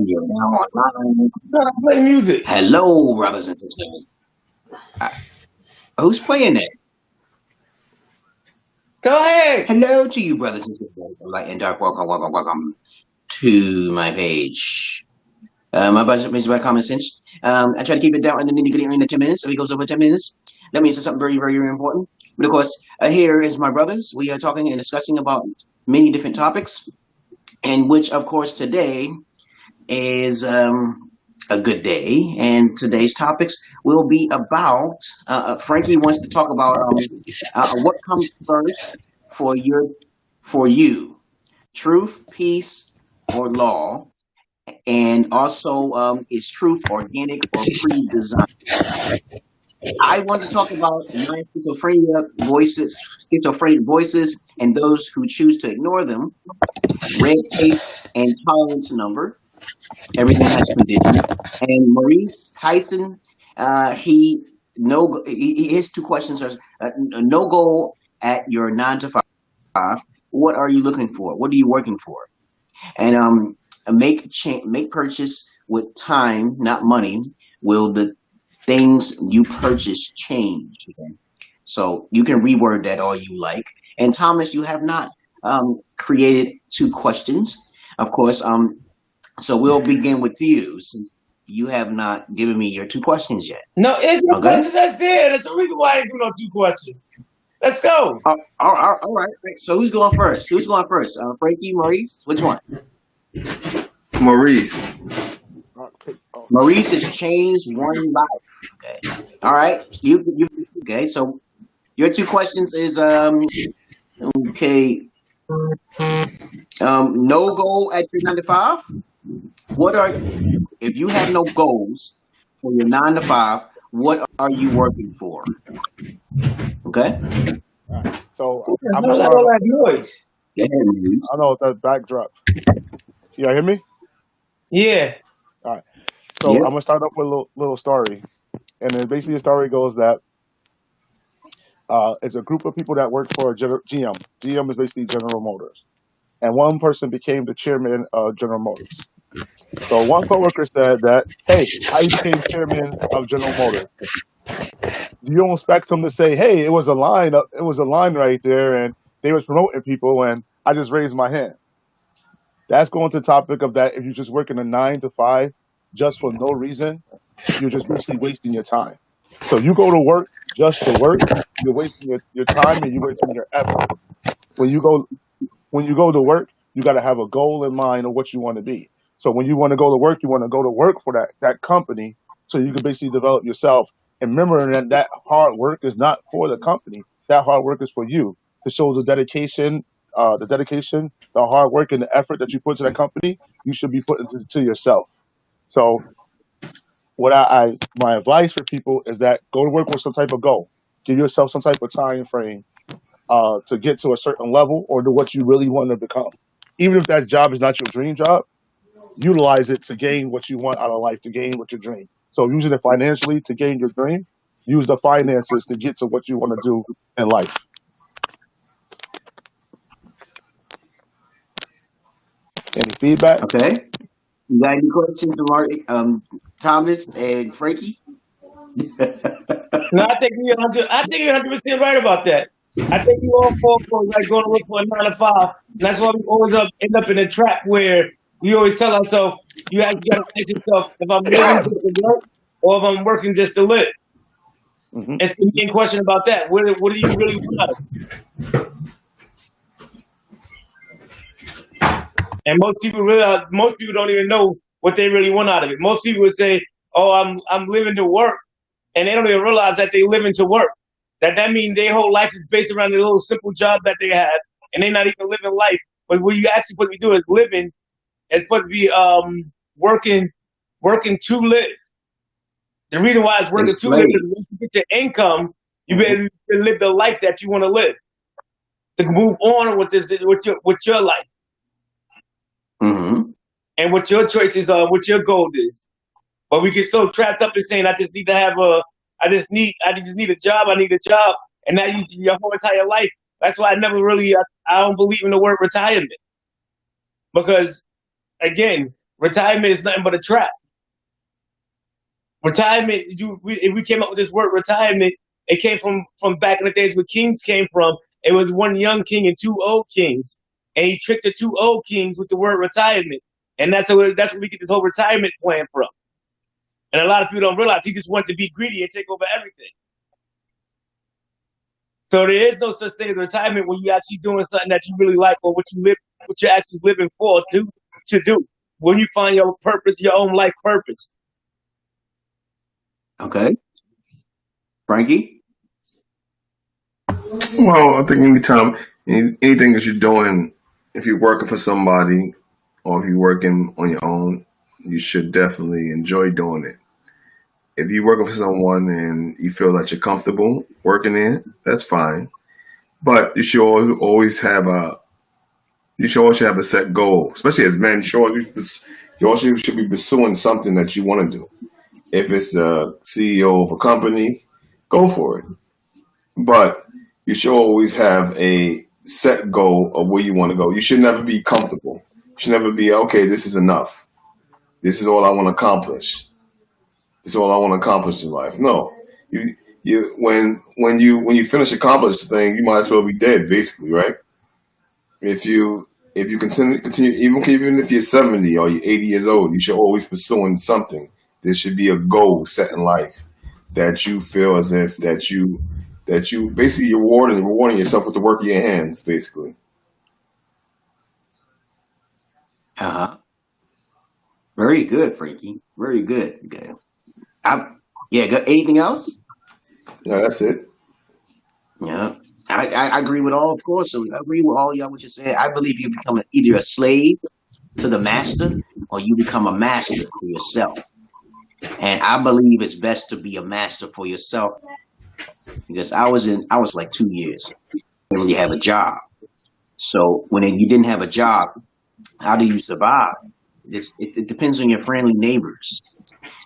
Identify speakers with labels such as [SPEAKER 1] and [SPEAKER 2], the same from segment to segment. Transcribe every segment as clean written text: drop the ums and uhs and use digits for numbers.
[SPEAKER 1] You're now online.
[SPEAKER 2] Gotta play music.
[SPEAKER 1] Hello, brothers and sisters. Uh, Who's playing that?
[SPEAKER 2] Go ahead.
[SPEAKER 1] Hello to you, brothers and sisters. Light and dark. Welcome to my page. My budget is by common sense. I try to keep it down in the nitty-gritty in 10 minutes. If it goes over 10 minutes, that means it's something very, very, very important. But of course, here is my brothers. We are talking and discussing about many different topics, and which, of course, today is a good day. And today's topics will be about. Frankie wants to talk about what comes first for you, truth, peace, or law. And also, is truth organic or pre-designed? I want to talk about schizophrenic voices, and those who choose to ignore them, red tape and tolerance number. Everything has condition. And Maurice Tyson, his two questions are: no goal at your 9 to 5. What are you looking for? What are you working for? And make purchase with time, not money. Will the things you purchase change? Okay? So you can reword that all you like. And Thomas, you have not created two questions, of course. So we'll begin with you, since you have not given me your two questions yet.
[SPEAKER 2] No, it's your
[SPEAKER 1] Okay?
[SPEAKER 2] question that's there. That's the reason why I do no 2 questions. Let's go.
[SPEAKER 1] All right. So who's going first? Frankie, Maurice? Which one?
[SPEAKER 3] Maurice.
[SPEAKER 1] Maurice has changed one life. Okay. All right. You okay? So your two questions is okay. No goal at your 9 to 5. If you have no goals for your 9 to 5, what are you working for? Okay.
[SPEAKER 4] So
[SPEAKER 2] I'm gonna all that noise.
[SPEAKER 1] Go ahead, Maurice.
[SPEAKER 4] I know that backdrop. Y'all hear me?
[SPEAKER 2] Yeah.
[SPEAKER 4] All right. So
[SPEAKER 1] Yep.
[SPEAKER 4] I'm gonna start off with a little story, and then basically the story goes that it's a group of people that work for GM. GM is basically General Motors, and one person became the chairman of General Motors. So one coworker said that, "Hey, I became chairman of General Motors." You don't expect them to say, "Hey, it was a line right there, and they was promoting people, and I just raised my hand." That's going to the topic of that. If you're just working a 9 to 5 just for no reason, you're just basically wasting your time. So you go to work just to work, you're wasting your time and you're wasting your effort. When you go to work, you got to have a goal in mind of what you want to be. So when you want to go to work, you want to go to work for that company, so you can basically develop yourself. And remember that hard work is not for the company. That hard work is for you, to show the dedication, the hard work and the effort that you put to that company. You should be putting to yourself. So what my advice for people is that go to work with some type of goal. Give yourself some type of time frame to get to a certain level or to what you really want to become. Even if that job is not your dream job, utilize it to gain what you want out of life, to gain what you dream. So using it financially to gain your dream, use the finances to get to what you want to do in life. Any feedback?
[SPEAKER 1] Okay. You got any questions to Thomas and Frankie?
[SPEAKER 2] No, I think you're 100% right about that. I think we all fall for like going to work for a 9 to 5, and that's why we always end up in a trap where we always tell ourselves, you got to ask yourself if I'm living just to work or if I'm working just to live.
[SPEAKER 4] Mm-hmm.
[SPEAKER 2] It's the main question about that. What do you really want out of it? And most people don't even know what they really want out of it. Most people would say, "Oh, I'm living to work," and they don't even realize that they living to work. That means their whole life is based around the little simple job that they have, and they're not even living life. But what you actually supposed to be doing is living. It's supposed to be working to live. The reason why it's working to live is once you get your income, you better live the life that you want to live. To move on with your life.
[SPEAKER 1] Mm-hmm.
[SPEAKER 2] And what your choices are, what your goal is. But we get so trapped up in saying, I just need a job, and now your whole entire life. That's why I don't believe in the word retirement. Because again, retirement is nothing but a trap. Retirement, if we came up with this word retirement, it came from back in the days where kings came from. It was one young king and two old kings. And he tricked the two old kings with the word retirement. And that's where we get this whole retirement plan from. And a lot of people don't realize he just wanted to be greedy and take over everything. So there is no such thing as retirement when you're actually doing something that you really like or what you're actually living for to do. When you find your purpose, your own life purpose.
[SPEAKER 1] Okay. Frankie?
[SPEAKER 3] Well, I think anything that you're doing, if you're working for somebody or if you're working on your own, you should definitely enjoy doing it. If you're working for someone and you feel that you're comfortable working in it, that's fine. But you should always have a set goal, especially as men. You also should be pursuing something that you want to do. If it's the CEO of a company, go for it. But you should always have a set goal of where you want to go. You should never be comfortable. You should never be, okay, this is enough. This is all I want to accomplish. This is all I want to accomplish in life. No. When you finish accomplishing the thing, you might as well be dead, basically, right? If you continue even if you're 70 or you're 80 years old, you should always pursuing something. There should be a goal set in life that you feel as if that you basically you're rewarding yourself with the work of your hands, basically.
[SPEAKER 1] Very good, Frankie. Very good. Okay. Anything else?
[SPEAKER 3] No, that's it.
[SPEAKER 1] Yeah. I agree with all, of course. So I agree with all y'all what you said. I believe you become either a slave to the master or you become a master for yourself. And I believe it's best to be a master for yourself because I was like 2 years when you have a job. So when you didn't have a job, how do you survive? It depends on your friendly neighbors.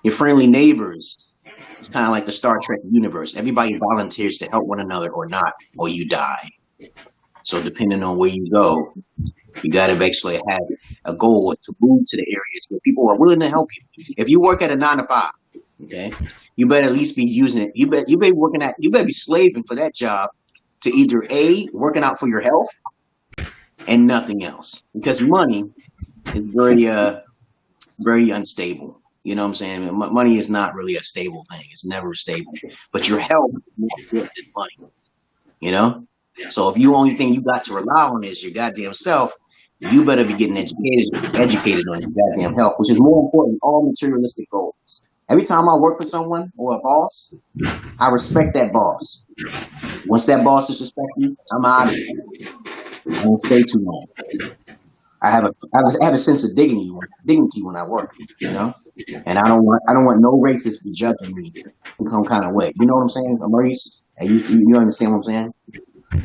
[SPEAKER 1] Your friendly neighbors, it's kind of like the Star Trek universe. Everybody volunteers to help one another or not, or you die. So depending on where you go, you got to basically have a goal to move to the areas where people are willing to help you. If you work at a 9 to 5, okay, you better at least be using it. You better be slaving for that job to either A, working out for your health and nothing else. Because money is very unstable. You know what I'm saying? Money is not really a stable thing. It's never stable. But your health is more important than money. You know? So if the only thing you got to rely on is your goddamn self, you better be getting educated on your goddamn health, which is more important than all materialistic goals. Every time I work with someone or a boss, I respect that boss. Once that boss disrespects you, I'm out of here. I won't stay too long. I have a sense of dignity when I work, you know, and I don't want no racist be judging me in some kind of way. You know what I'm saying, Maurice? You understand what I'm saying?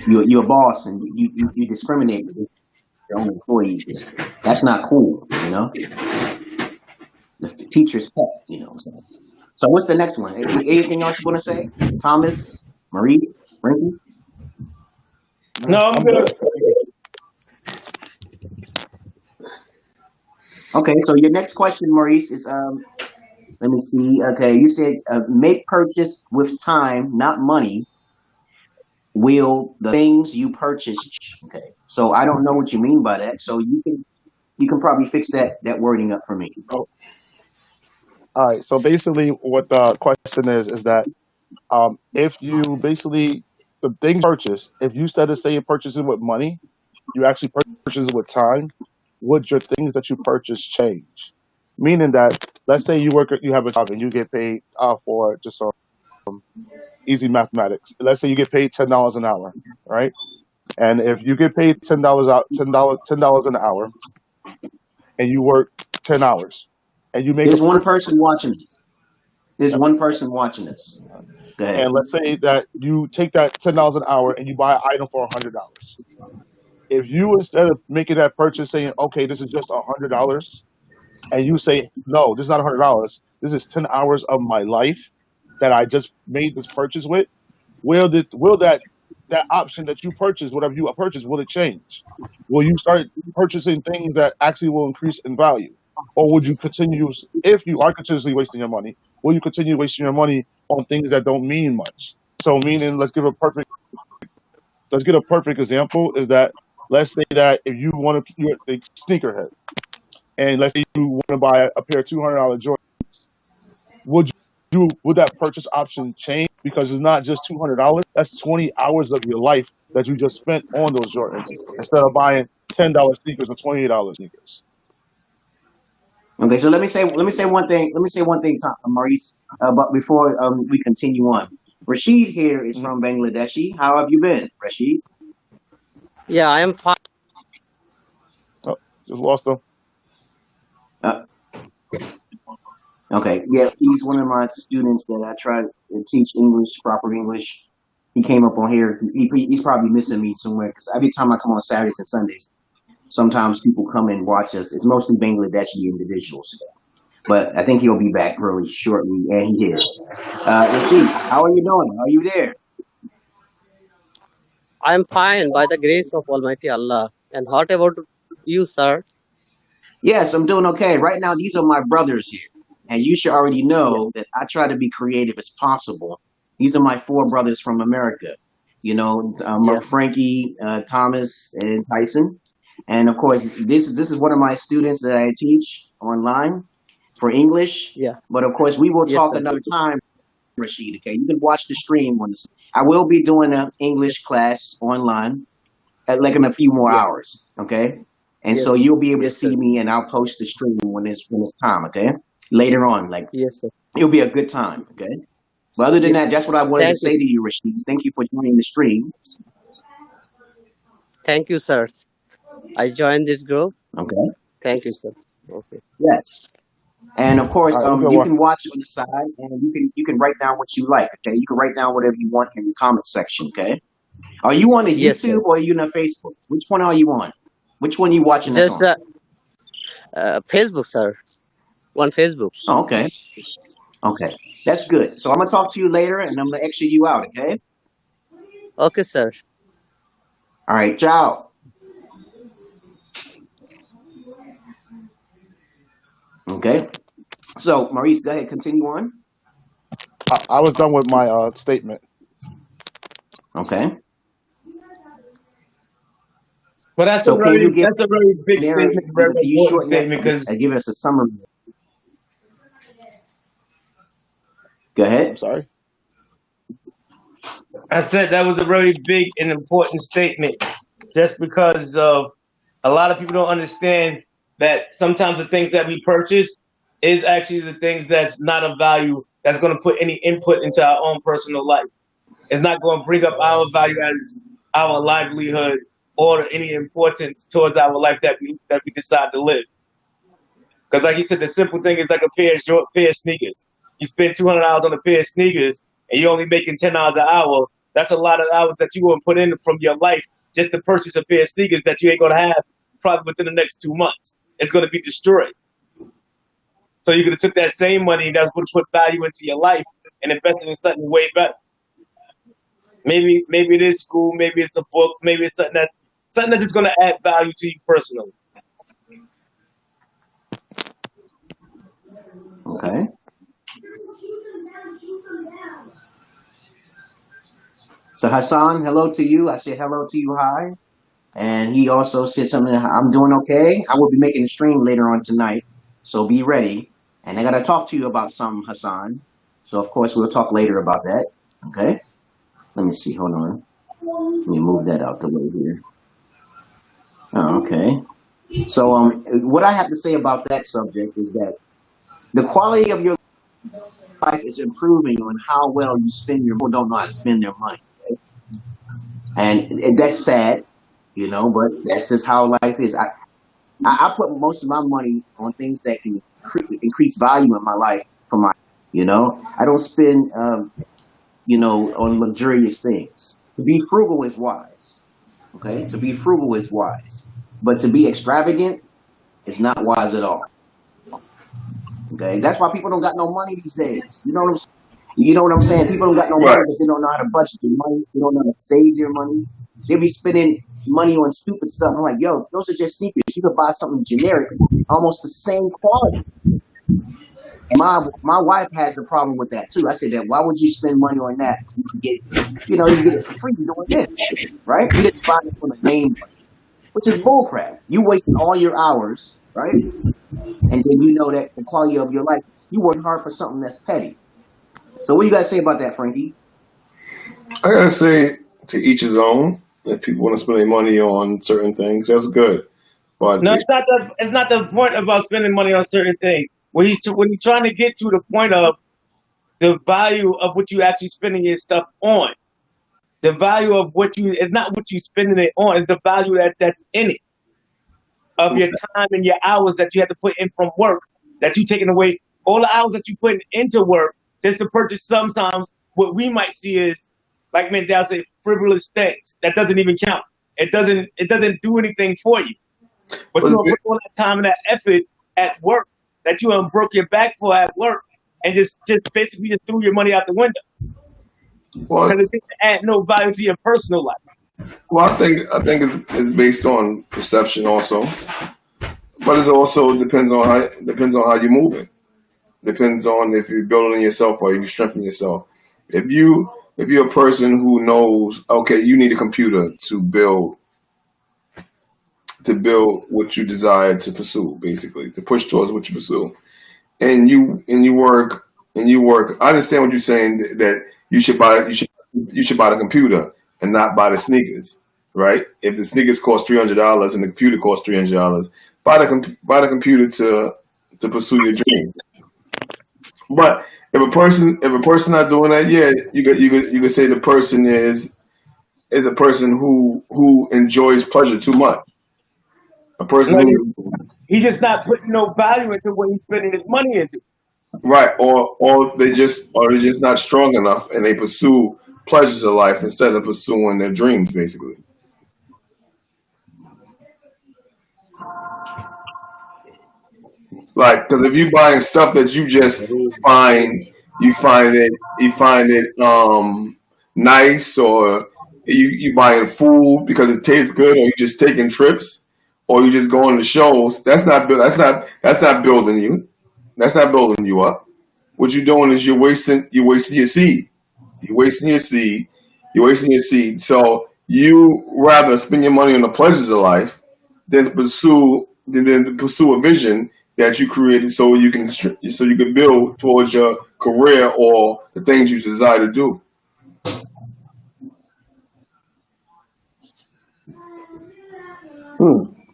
[SPEAKER 1] You're a boss and you discriminate against your own employees. That's not cool, you know. The teacher's pet, you know what I'm saying. So what's the next one? Anything else you want to say, Thomas, Maurice, Frankie?
[SPEAKER 2] No, I'm good.
[SPEAKER 1] Okay, so your next question, Maurice, is let me see. Okay, you said make purchase with time, not money. Will the things you purchase? Okay, so I don't know what you mean by that. So you can probably fix that wording up for me.
[SPEAKER 4] Oh, all right. So basically, what the question is that if you basically the thing purchase, if you instead of saying purchasing with money, you actually purchase it with time, would your things that you purchase change? Meaning that, let's say you have a job and you get paid for just some easy mathematics. Let's say you get paid $10 an hour, right? And if you get paid $10 an hour, and you work 10 hours, and you make
[SPEAKER 1] There's one person watching this. There's one person watching this. Go ahead.
[SPEAKER 4] And let's say that you take that $10 an hour and you buy an item for $100. If you, instead of making that purchase saying, okay, this is just $100, and you say, no, this is not $100, this is 10 hours of my life that I just made this purchase with, will that option that you purchase, whatever you purchase, will it change? Will you start purchasing things that actually will increase in value? or would you continue? If you are continuously wasting your money, will you continue wasting your money on things that don't mean much? So, meaning, let's get a perfect example. Is that, let's say that if you want to, you're a sneakerhead, and let's say you want to buy a pair of $200 Jordans, would that purchase option change? Because it's not just $200; that's 20 hours of your life that you just spent on those Jordans instead of buying $10 sneakers or $28 sneakers.
[SPEAKER 1] Okay, so let me say one thing. Let me say one thing, Maurice. But before we continue on, Rashid here is from Bangladeshi. How have you been, Rashid?
[SPEAKER 5] Yeah, I am fine.
[SPEAKER 4] Oh, just lost them.
[SPEAKER 1] Uh, okay, yeah, he's one of my students that I try to teach English, proper English. He came up on here. He's probably missing me somewhere because every time I come on Saturdays and Sundays, sometimes people come and watch us. It's mostly Bangladeshi individuals. But I think he'll be back really shortly, and he is. Rashid, how are you doing? Are you there?
[SPEAKER 5] I am fine by the grace of Almighty Allah. And what about you, sir?
[SPEAKER 1] Yes, I'm doing okay. Right now, these are my brothers here. And you should already know that I try to be creative as possible. These are my 4 brothers from America. You know, Frankie, Thomas, and Tyson. And of course, this is one of my students that I teach online for English.
[SPEAKER 5] Yeah.
[SPEAKER 1] But of course, we will talk another time, Rashid. Okay, you can watch the stream on this. I will be doing an English class online like in a few more hours. Okay, and so you'll be able to see me, and I'll post the stream when it's time. Okay, later on, like
[SPEAKER 5] yes, sir.
[SPEAKER 1] It'll be a good time. Okay. But other than that, that's what I wanted to say to you, Rashid. Thank you for joining the stream.
[SPEAKER 5] Thank you, sir. I joined this group.
[SPEAKER 1] Okay.
[SPEAKER 5] Thank you, sir. Okay.
[SPEAKER 1] Yes. And of course,
[SPEAKER 4] All right,
[SPEAKER 1] you can watch on the side, and you can write down what you like. Okay, you can write down whatever you want in the comment section. Okay. Are you on the YouTube or are you on Facebook? Which one are you on? Which one are you watching this on?
[SPEAKER 5] Facebook, sir. On Facebook.
[SPEAKER 1] Oh, okay. Okay, that's good. So I'm gonna talk to you later, and I'm gonna exit you out. Okay.
[SPEAKER 5] Okay, sir.
[SPEAKER 1] All right. Ciao. Okay. So, Maurice, go ahead. Continue on.
[SPEAKER 4] I was done with my statement.
[SPEAKER 1] Okay.
[SPEAKER 2] But that's a very big statement, very important statement, because
[SPEAKER 1] give us a summary. Go ahead.
[SPEAKER 4] I'm sorry.
[SPEAKER 2] I said that was a very big and important statement, just because a lot of people don't understand that sometimes the things that we purchase is actually the things that's not of value, that's going to put any input into our own personal life. It's not going to bring up our value as our livelihood or any importance towards our life that we decide to live. Because like you said, the simple thing is like a pair of sneakers. You spend $200 on a pair of sneakers and you're only making $10 an hour. That's a lot of hours that you want to put in from your life just to purchase a pair of sneakers that you ain't going to have probably within the next 2 months. It's going to be destroyed. So you could have took that same money that's going to put value into your life and invested in something way better. Maybe it is school, maybe it's a book, maybe it's something that's just going to add value to you personally.
[SPEAKER 1] Okay. So Hassan, hello to you. I said hello to you, hi. And he also said something, I'm doing okay. I will be making a stream later on tonight, so be ready. And I got to talk to you about something, Hassan. So, of course, we'll talk later about that, okay? Let me see, hold on. Let me move that out the way here. Oh, okay. So what I have to say about that subject is that the quality of your life is improving on how well you spend your money. People don't know how to spend their money, okay? And that's sad, you know, but that's just how life is. I put most of my money on things that can increase value in my life for my, you know. I don't spend, you know, on luxurious things. To be frugal is wise, okay? To be frugal is wise. But to be extravagant is not wise at all, okay? That's why people don't got no money these days. You know what I'm saying? People don't got no money because they don't know how to budget their money. They don't know how to save their money. They be spending money on stupid stuff. I'm like, yo, those are just sneakers. You could buy something generic, almost the same quality. My wife has a problem with that too. I said that why would you spend money on that? You can get, you get it for free doing this, right? You just buy it for the name, which is bullcrap. You wasting all your hours, right? And then you know that the quality of your life, you work hard for something that's petty. So what you gotta say about that, Frankie?
[SPEAKER 3] I gotta say, to each his own. If people want to spend their money on certain things, that's good. But
[SPEAKER 2] No, it's not the point about spending money on certain things. When he's trying to get to the point of the value of what you actually spending your stuff on. The value of it's not what you spending it on, it's the value that's in it. Of your time and your hours that you have to put in from work, that you taking away all the hours that you put into work just to purchase sometimes what we might see as, like Mandel said, frivolous things. That doesn't even count. It doesn't do anything for you. But you don't put all that time and that effort at work that you broke your back for at work and just basically just threw your money out the window. Because it didn't add no value to your personal life.
[SPEAKER 3] Well, I think it's based on perception also, but it also depends on how you're moving. Depends on if you're building yourself or if you strengthen yourself. If you're a person who knows, okay, you need a computer to build what you desire to pursue, basically to push towards what you pursue, and you work. I understand what you're saying, that you should buy the computer and not buy the sneakers, right? If the sneakers cost $300 and the computer costs $300, buy the computer to pursue your dream. But if a person not doing that, yeah, you could say the person is a person who enjoys pleasure too much. A person
[SPEAKER 2] he's just not putting no value into what he's spending his money into.
[SPEAKER 3] Right, or they're just not strong enough, and they pursue pleasures of life instead of pursuing their dreams, basically. Like, because if you're buying stuff that you just find it nice, or you buying food because it tastes good, or you just taking trips, or you just going to shows, that's not building you. That's not building you up. What you're doing is you're wasting your seed. You're wasting your seed. So you rather spend your money on the pleasures of life than pursue a vision that you created so you can build towards your career or the things you desire to do.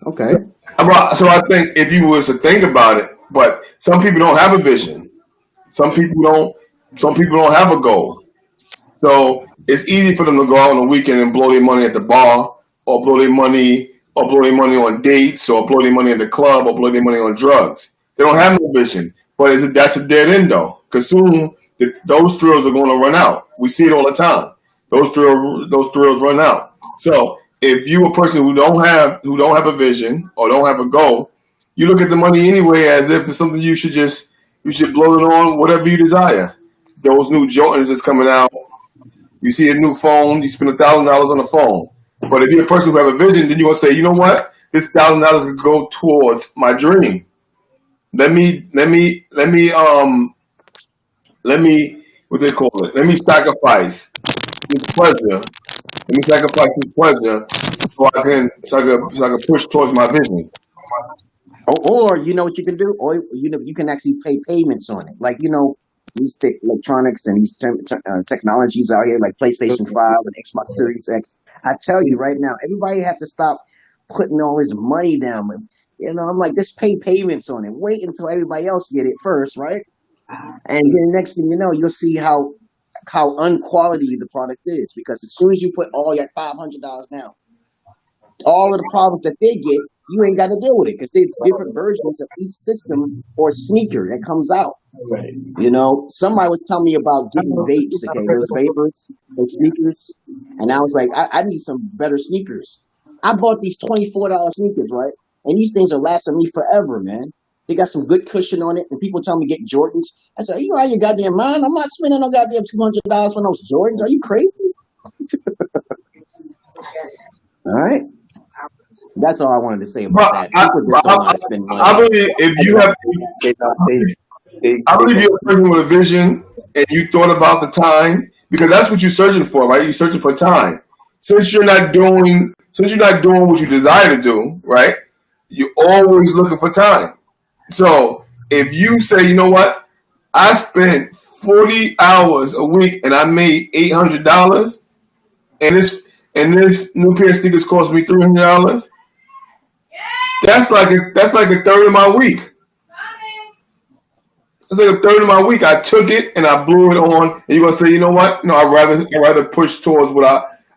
[SPEAKER 1] Okay.
[SPEAKER 3] So I think if you was to think about it, but some people don't have a vision. Some people don't have a goal. So it's easy for them to go out on the weekend and blow their money at the bar, or blow their money on dates, or blow their money at the club, or blow their money on drugs. They don't have no vision. But that's a dead end though, because soon those thrills are going to run out. We see it all the time. Those thrills run out. So if you a person who don't have a vision or don't have a goal, you look at the money anyway as if it's something you should blow it on whatever you desire. Those new Jordans that's coming out, you see a new phone, you spend $1,000 on a phone. But if you're a person who have a vision, then you're gonna say, you know what? This $1,000 could go towards my dream. Let me what they call it? Let me sacrifice this pleasure. Let me sacrifice this pleasure so I can push towards my vision.
[SPEAKER 1] Or you know what you can do? Or you can actually pay payments on it. Like, these electronics and these technologies out here, like PlayStation 5 and Xbox Series X. I tell you right now, everybody have to stop putting all this money down. I'm like, just pay payments on it. Wait until everybody else get it first, right? And then next thing you know, you'll see how unquality the product is. Because as soon as you put all your $500 down, all of the problems that they get, you ain't got to deal with it, because there's different versions of each system or sneaker that comes out.
[SPEAKER 2] Right.
[SPEAKER 1] Somebody was telling me about getting vapes, okay, those vapors, those sneakers, and I was like, I need some better sneakers. I bought these $24 sneakers, right? And these things are lasting me forever, man. They got some good cushion on it, and people tell me get Jordans. I said, you out of your goddamn mind? I'm not spending no goddamn $200 for those Jordans. Are you crazy? All right. That's all I wanted to say about that. People just don't want to spend
[SPEAKER 3] I
[SPEAKER 1] money.
[SPEAKER 3] believe if you have, I believe you're a person with a vision and you thought about the time because that's what you're searching for, right? You're searching for time. Since you're not doing what you desire to do, right? You're always looking for time. So if you say, you know what, I spent 40 hours a week and I made $800, and this new pair of sneakers cost me $300. That's like a third of my week. It's like a third of my week. I took it and I blew it on. And you're gonna say, you know what? No, I'd rather push towards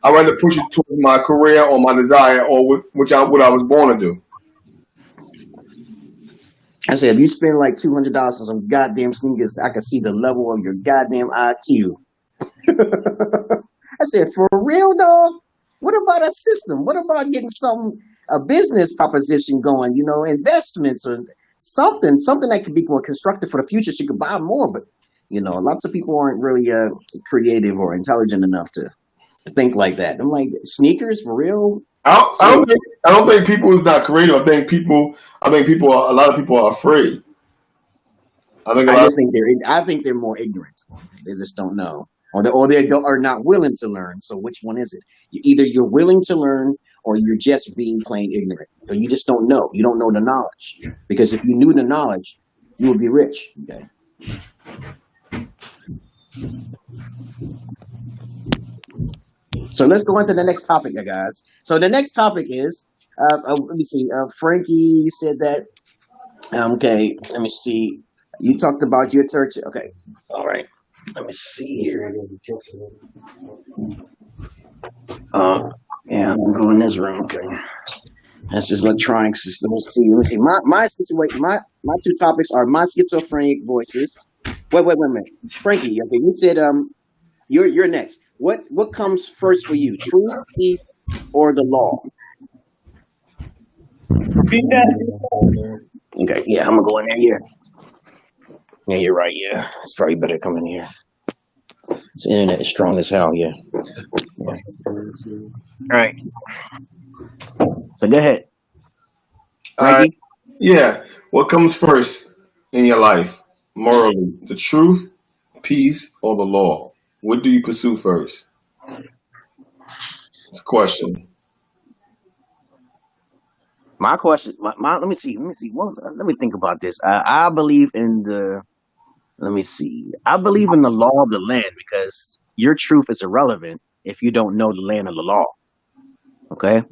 [SPEAKER 3] I'd rather push it towards my career or my desire or what I was born to do.
[SPEAKER 1] I said, if you spend like $200 on some goddamn sneakers, I can see the level of your goddamn IQ. I said, for real, dog? What about a system? What about getting a business proposition going, investments or something that could be more constructive for the future so you could buy more? But, lots of people aren't really creative or intelligent enough to think like that. I'm like, sneakers for real?
[SPEAKER 3] I don't think people is not creative. I think a lot of people are afraid. I
[SPEAKER 1] think they're more ignorant. They just don't know, or they are not willing to learn. So which one is it? Either you're willing to learn, or you're just being plain ignorant. Or you just don't know. You don't know the knowledge. Because if you knew the knowledge, you would be rich. Okay. So let's go on to the next topic, you guys. So the next topic is, let me see, Frankie, you said that. Okay, let me see. You talked about your church. Okay, all right. Let me see here. Yeah, I'm going in this room. Okay, that's just electronic system. Let's see. My situation. My two topics are my schizophrenic voices. Wait a minute, Frankie. Okay, you said you're next. What comes first for you, truth, peace, or the law?
[SPEAKER 2] Repeat that.
[SPEAKER 1] Okay, yeah, I'm gonna go in there. Yeah, you're right. Yeah, it's probably better to come in here. This internet is strong as hell. Yeah. All right. So go ahead, Frankie.
[SPEAKER 3] Yeah. What comes first in your life, morally, the truth, peace, or the law? What do you pursue first? It's a question.
[SPEAKER 1] My question. Let me see. Let me think about this. I believe in the. Let me see. I believe in the law of the land because your truth is irrelevant if you don't know the land of the law. Okay,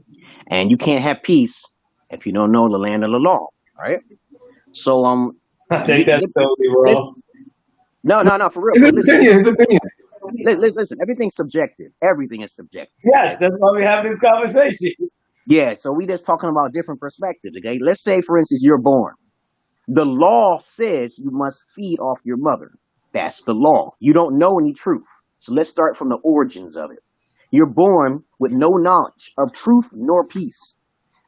[SPEAKER 1] and you can't have peace if you don't know the land of the law. Right. So
[SPEAKER 2] I think that's totally wrong.
[SPEAKER 1] No, for real.
[SPEAKER 3] His opinion.
[SPEAKER 1] Listen, everything's subjective. Everything is subjective.
[SPEAKER 2] Yes, that's why we have this conversation.
[SPEAKER 1] Yeah, so we just talking about different perspectives, okay? Let's say, for instance, you're born. The law says you must feed off your mother. That's the law. You don't know any truth. So let's start from the origins of it. You're born with no knowledge of truth nor peace.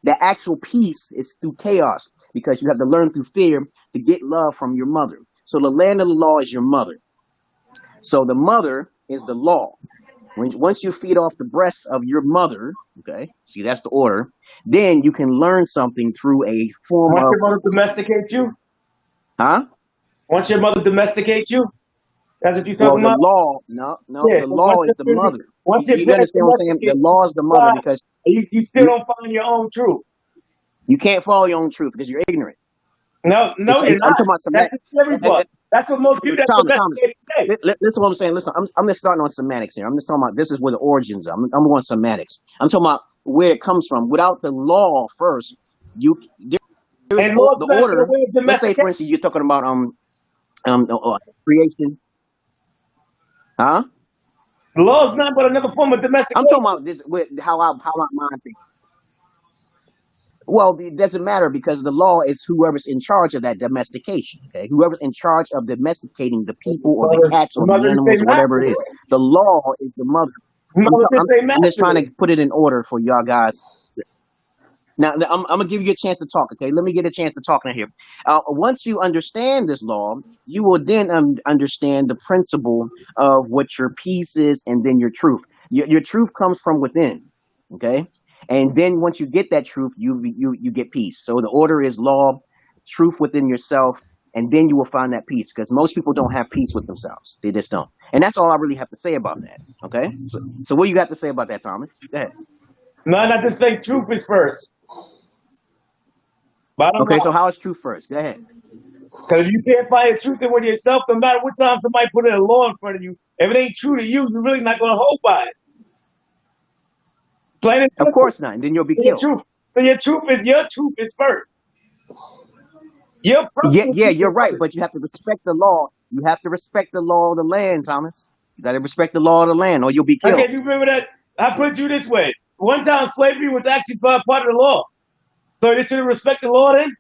[SPEAKER 1] The actual peace is through chaos because you have to learn through fear to get love from your mother. So the land of the law is your mother. So the mother is the law. Once you feed off the breasts of your mother, okay, see, that's the order, then you can learn something through a form
[SPEAKER 2] Once
[SPEAKER 1] of...
[SPEAKER 2] your mother domesticate you?
[SPEAKER 1] Huh?
[SPEAKER 2] Once your mother domesticate you? That's what you're
[SPEAKER 1] Well,
[SPEAKER 2] talking
[SPEAKER 1] the
[SPEAKER 2] about?
[SPEAKER 1] law, the law is the mother.
[SPEAKER 2] Once your
[SPEAKER 1] You understand what I'm saying? The law is the mother because...
[SPEAKER 2] You still don't find your own truth.
[SPEAKER 1] You can't follow your own truth because you're ignorant.
[SPEAKER 2] No, you're not.
[SPEAKER 1] I'm talking about
[SPEAKER 2] That's the scary part. That's what most people that domesticate say.
[SPEAKER 1] Listen to what I'm saying. Listen, I'm just starting on semantics here. I'm just talking about this is where the origins are. I'm going semantics. I'm talking about where it comes from. Without the law first, the order. Let's say, for instance, you're talking about creation. Huh?
[SPEAKER 2] The law is not but another form of domestication.
[SPEAKER 1] I'm talking about this with how my mind thinks. Well, it doesn't matter because the law is whoever's in charge of that domestication. Okay, whoever's in charge of domesticating the people or the cats or the animals or whatever it is. The law is the mother. I'm just trying to put it in order for y'all guys. Now, I'm gonna give you a chance to talk. Okay, let me get a chance to talk now here. Once you understand this law, you will then understand the principle of what your peace is and then your truth. Your truth comes from within. Okay, and then once you get that truth, you get peace. So the order is law, truth within yourself, and then you will find that peace. Because most people don't have peace with themselves; they just don't. And that's all I really have to say about that. Okay, so what you got to say about that, Thomas? Go ahead.
[SPEAKER 2] No, not to say truth is first. Bottom
[SPEAKER 1] Okay, so
[SPEAKER 2] line.
[SPEAKER 1] how is truth first? Go ahead.
[SPEAKER 2] Because if you can't find the truth in within yourself, no matter what time somebody put in a law in front of you, if it ain't true to you, you're really not going to hold by it. Plain and
[SPEAKER 1] Of
[SPEAKER 2] simple.
[SPEAKER 1] course not, and then you'll be
[SPEAKER 2] So your
[SPEAKER 1] killed.
[SPEAKER 2] truth. So your truth is first. Your
[SPEAKER 1] Yeah,
[SPEAKER 2] personal
[SPEAKER 1] yeah,
[SPEAKER 2] truth
[SPEAKER 1] you're
[SPEAKER 2] is
[SPEAKER 1] right,
[SPEAKER 2] first.
[SPEAKER 1] but you have to respect the law. You have to respect the law of the land, Thomas. You got to respect the law of the land, or you'll be killed.
[SPEAKER 2] Okay, you remember that? I put it to you this way. One time slavery was actually part of the law. So they should respect the law then?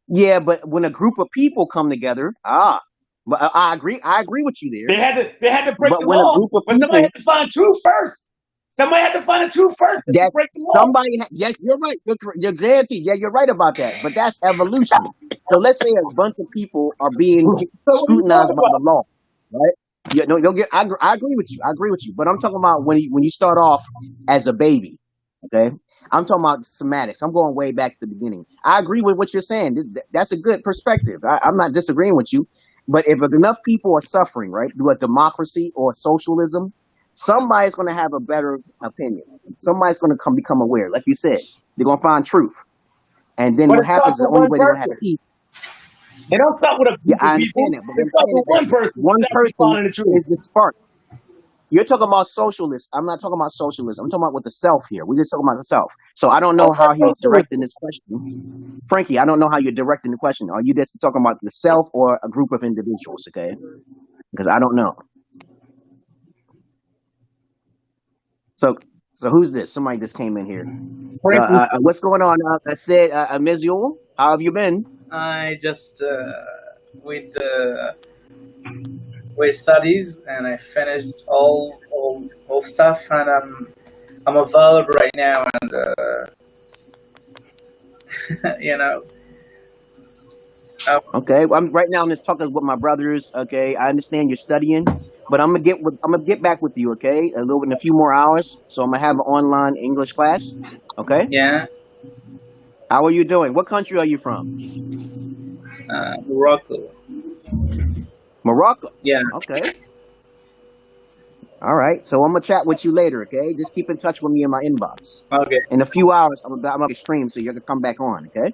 [SPEAKER 1] Yeah, but when a group of people come together, but I agree with you there.
[SPEAKER 2] They had to break
[SPEAKER 1] But
[SPEAKER 2] the
[SPEAKER 1] when a
[SPEAKER 2] law.
[SPEAKER 1] group of
[SPEAKER 2] But somebody
[SPEAKER 1] people,
[SPEAKER 2] had to find truth first. Somebody had to find the truth first to
[SPEAKER 1] that's
[SPEAKER 2] break the law.
[SPEAKER 1] somebody. Yes, you're right. You're guaranteed. Yeah, you're right about that. But that's evolution. So let's say a bunch of people are being
[SPEAKER 2] So what are you
[SPEAKER 1] scrutinized
[SPEAKER 2] talking
[SPEAKER 1] by the
[SPEAKER 2] about?
[SPEAKER 1] law, right? Yeah, no, don't get. I agree with you. I agree with you. But I'm talking about when you start off as a baby. Okay, I'm talking about somatics. I'm going way back to the beginning. I agree with what you're saying. That's a good perspective. I'm not disagreeing with you. But if enough people are suffering, right, through a democracy or socialism, somebody's going to have a better opinion. Somebody's going to become aware. Like you said, they're going to find truth. And then
[SPEAKER 2] But
[SPEAKER 1] what
[SPEAKER 2] it starts
[SPEAKER 1] happens is the
[SPEAKER 2] with
[SPEAKER 1] only
[SPEAKER 2] one
[SPEAKER 1] way they're going to have
[SPEAKER 2] person.
[SPEAKER 1] peace.
[SPEAKER 2] It don't start with a
[SPEAKER 1] Yeah,
[SPEAKER 2] group of
[SPEAKER 1] I
[SPEAKER 2] people.
[SPEAKER 1] understand that. But
[SPEAKER 2] It
[SPEAKER 1] I'm
[SPEAKER 2] starts
[SPEAKER 1] saying
[SPEAKER 2] with
[SPEAKER 1] that
[SPEAKER 2] one person
[SPEAKER 1] one
[SPEAKER 2] who's actually
[SPEAKER 1] person
[SPEAKER 2] finding the truth.
[SPEAKER 1] is the spark. You're talking about socialists. I'm not talking about socialism. I'm talking about with the self here. We're just talking about the self. So I don't know how he's directing this question. Frankie, I don't know how you're directing the question. Are you just talking about the self or a group of individuals, okay? Because I don't know. So who's this? Somebody just came in here.
[SPEAKER 2] Frankie,
[SPEAKER 1] What's going on? I said, Ms. Yule, how have you been?
[SPEAKER 6] I just with with studies and I finished all stuff and I'm available right now and you know.
[SPEAKER 1] Okay, well, I'm right now. I'm just talking with my brothers. Okay, I understand you're studying, but I'm gonna get back with you. Okay, a little in a few more hours. So I'm gonna have an online English class. Okay.
[SPEAKER 6] Yeah,
[SPEAKER 1] How are you doing? What country are you from?
[SPEAKER 6] Morocco.
[SPEAKER 1] Morocco.
[SPEAKER 6] Yeah.
[SPEAKER 1] Okay. All right. So I'm gonna chat with you later. Okay. Just keep in touch with me in my inbox.
[SPEAKER 6] Okay.
[SPEAKER 1] In a few hours, I'm gonna stream, so you're gonna come back on. Okay.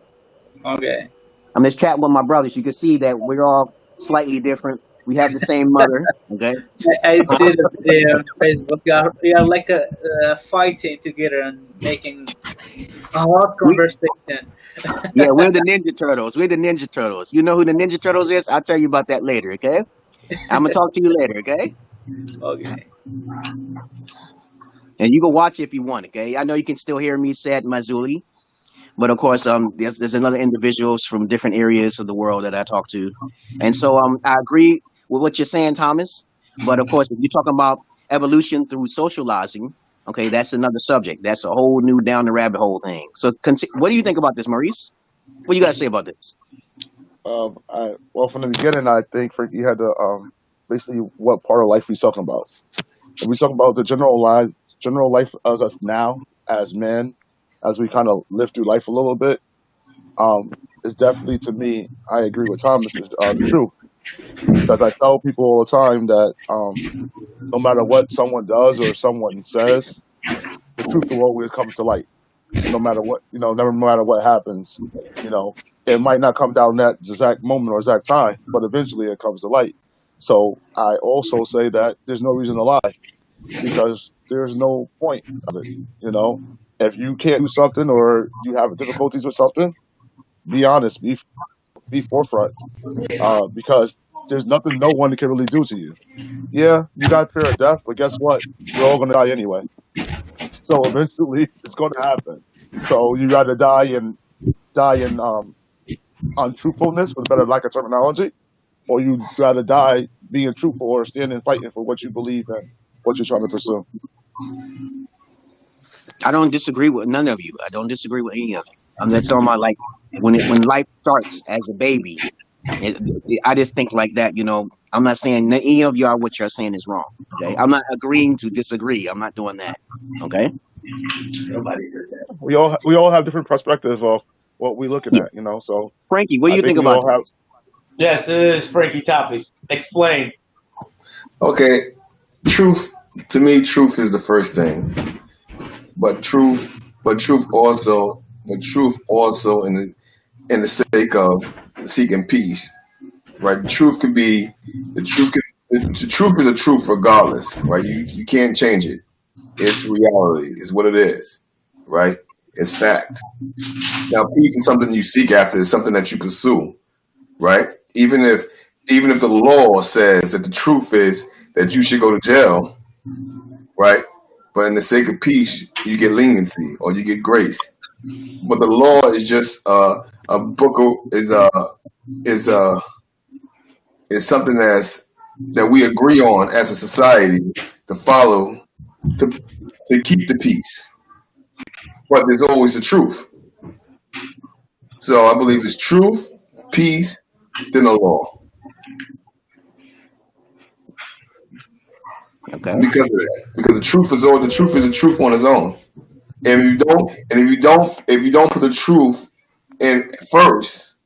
[SPEAKER 6] Okay.
[SPEAKER 1] I'm just chatting with my brothers. You can see that we're all slightly different. We have the same mother. Okay.
[SPEAKER 6] I see the video on Facebook. We are like fighting together and making a hot conversation.
[SPEAKER 1] Yeah, we're the Ninja Turtles. We're the Ninja Turtles. You know who the Ninja Turtles is? I'll tell you about that later, okay? I'm gonna talk to you later, okay?
[SPEAKER 6] Okay.
[SPEAKER 1] And you can watch it if you want, okay? I know you can still hear me say it Mazuli, but of course, there's another individuals from different areas of the world that I talk to, and so I agree with what you're saying, Thomas. But of course, if you're talking about evolution through socializing, okay, that's another subject. That's a whole new down the rabbit hole thing. So, what do you think about this, Maurice? What do you got to say about this?
[SPEAKER 4] Well, from the beginning, I think Frankie had to basically what part of life he's talking about. If we talk about the general life of us now as men, as we kind of live through life a little bit, it's definitely, to me, I agree with Thomas, is the truth. Because I tell people all the time that no matter what someone does or someone says, the truth will always come to light. No matter what, no matter what happens, it might not come down that exact moment or exact time, but eventually it comes to light. So I also say that there's no reason to lie because there's no point of it. If you can't do something or you have difficulties with something, be honest, be forefront, because there's nothing no one can really do to you. Yeah, you got fear of death, but guess what? We're all gonna die anyway. So eventually, it's going to happen. So you got to die in untruthfulness, with a better lack of terminology, or you got to die being truthful or standing fighting for what you believe and what you're trying to pursue.
[SPEAKER 1] I don't disagree with none of you. I don't disagree with any of you. I'm just talking about like when life starts as a baby, I just think like that. I'm not saying that any of y'all what you're saying is wrong. Okay, I'm not agreeing to disagree. I'm not doing that. Okay.
[SPEAKER 2] Nobody said that.
[SPEAKER 4] We all have different perspectives of what we're looking at, So
[SPEAKER 1] Frankie, what do
[SPEAKER 4] I
[SPEAKER 1] you
[SPEAKER 4] think
[SPEAKER 1] think
[SPEAKER 4] we
[SPEAKER 1] about
[SPEAKER 4] all have.
[SPEAKER 1] this?
[SPEAKER 2] Yes, it is Frankie topic. Explain.
[SPEAKER 3] Okay, truth to me, truth is the first thing, but truth also in the sake of seeking peace, right? The truth is a truth regardless, right? You can't change it. It's reality. It's what it is, right? It's fact. Now, peace is something you seek after. It's something that you pursue, right? Even if the law says that the truth is that you should go to jail, right? But in the sake of peace, you get leniency or you get grace. But the law is just a book is something that we agree on as a society to follow to keep the peace. But there's always the truth. So I believe it's truth, peace, then the law.
[SPEAKER 1] Okay.
[SPEAKER 3] Because of that. Because the truth is the truth on its own. And if you don't put the truth in first,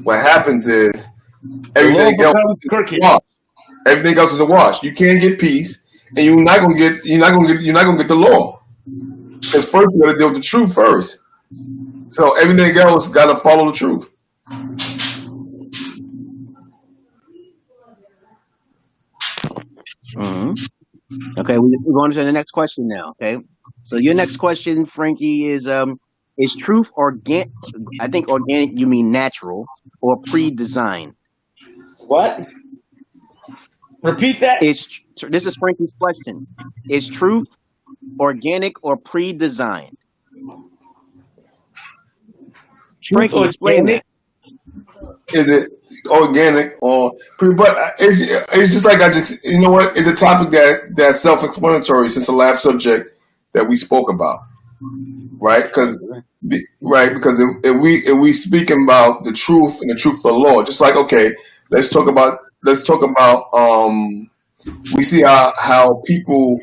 [SPEAKER 3] what happens is everything else is a wash. You can't get peace, and you're not gonna get the law. Because first you gotta deal with the truth first. So everything else gotta follow the truth.
[SPEAKER 1] Mm-hmm. Okay, we're going to the next question now. Okay, so your next question, Frankie, is truth organic? I think organic you mean natural or pre-designed.
[SPEAKER 2] What? Repeat that.
[SPEAKER 1] This is Frankie's question. Is truth organic or pre-designed? Frankie, explain that.
[SPEAKER 3] Is it organic or but it's just like it's a topic that's self-explanatory since the lab subject that we spoke about, right? Because if we speaking about the truth and the truth of the law, just like let's talk about we see how people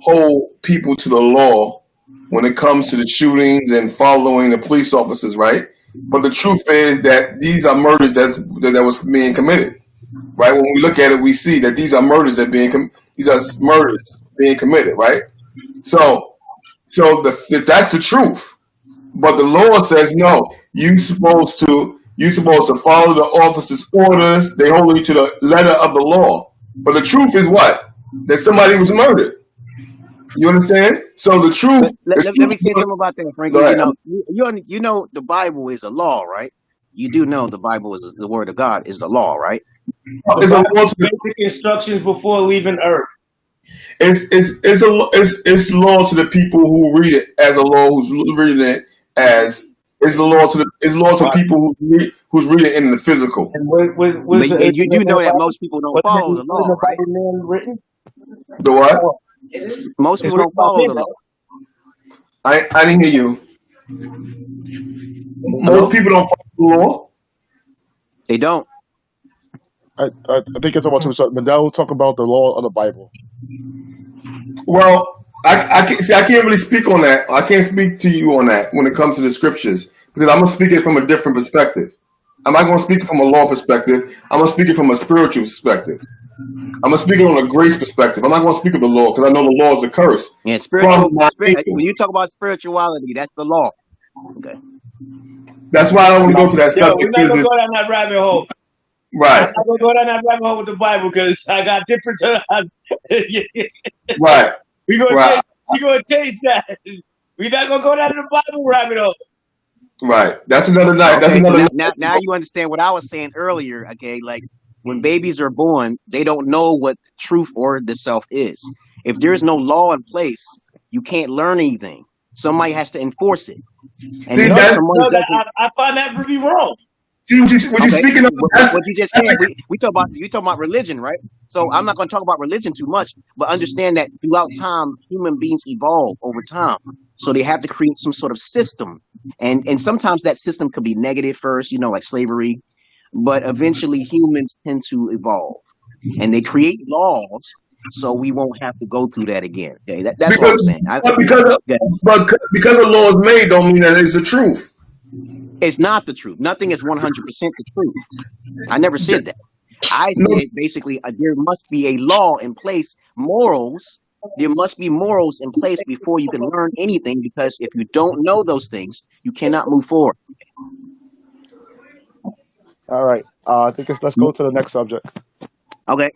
[SPEAKER 3] hold people to the law when it comes to the shootings and following the police officers, right? But the truth is that these are murders that was being committed, right? When we look at it, we see that these are murders being committed, right? So that's the truth. But the law says no. You're supposed to follow the officer's orders. They hold you to the letter of the law. But the truth is what? That somebody was murdered. You understand? So the truth.
[SPEAKER 1] Let me say something about that, Frankie. You know the Bible is a law, right? You do know the Bible is the Word of God is the law, right?
[SPEAKER 2] It's basic instructions before leaving Earth.
[SPEAKER 3] It's law to the people who read it as a law. Who's reading it as it's the law to people who's reading it in the physical.
[SPEAKER 1] And you know that most people don't follow the law, right?
[SPEAKER 2] Written?
[SPEAKER 3] The what?
[SPEAKER 1] Most people don't follow the law.
[SPEAKER 3] I didn't hear you. Most people don't follow the law.
[SPEAKER 1] They don't.
[SPEAKER 4] I think it's about something. But now we'll talk about the law of the Bible.
[SPEAKER 3] Well, I can't really speak on that. I can't speak to you on that when it comes to the scriptures because I'm gonna speak it from a different perspective. I'm not gonna speak it from a law perspective. I'm gonna speak it from a spiritual perspective. I'm gonna speak it on a grace perspective. I'm not gonna speak of the law because I know the law is a curse.
[SPEAKER 1] Yeah, when you talk about spirituality, that's the law. Okay.
[SPEAKER 3] That's why I don't want to go to that subject.
[SPEAKER 2] We're not gonna go down that rabbit hole.
[SPEAKER 3] Right.
[SPEAKER 2] I'm not gonna go down that rabbit hole with the Bible because I got different.
[SPEAKER 3] Right.
[SPEAKER 2] We're gonna change that. We're not gonna go down to the Bible rabbit hole.
[SPEAKER 3] Right. That's another night.
[SPEAKER 1] Okay,
[SPEAKER 3] That's another.
[SPEAKER 1] Now you understand what I was saying earlier. Okay, like when babies are born, they don't know what truth or the self is. If there's no law in place, you can't learn anything. Somebody has to enforce it. And
[SPEAKER 3] See,
[SPEAKER 2] I find that really wrong.
[SPEAKER 3] See what you're speaking of.
[SPEAKER 1] What you just said. We talk about religion, right? So I'm not going to talk about religion too much, but understand that throughout time, human beings evolve over time. So they have to create some sort of system, and sometimes that system could be negative first, like slavery. but eventually humans tend to evolve, and they create laws so we won't have to go through that again. Okay, that's all I'm
[SPEAKER 3] Because
[SPEAKER 1] saying.
[SPEAKER 3] because a law is made don't mean that it's the truth.
[SPEAKER 1] It's not the truth. Nothing is 100% the truth. I never said that. I
[SPEAKER 3] No,
[SPEAKER 1] said basically there must be a law in place, morals. There must be morals in place before you can learn anything, because if you don't know those things, you cannot move forward.
[SPEAKER 4] All right. I think let's go to the next subject.
[SPEAKER 1] Okay.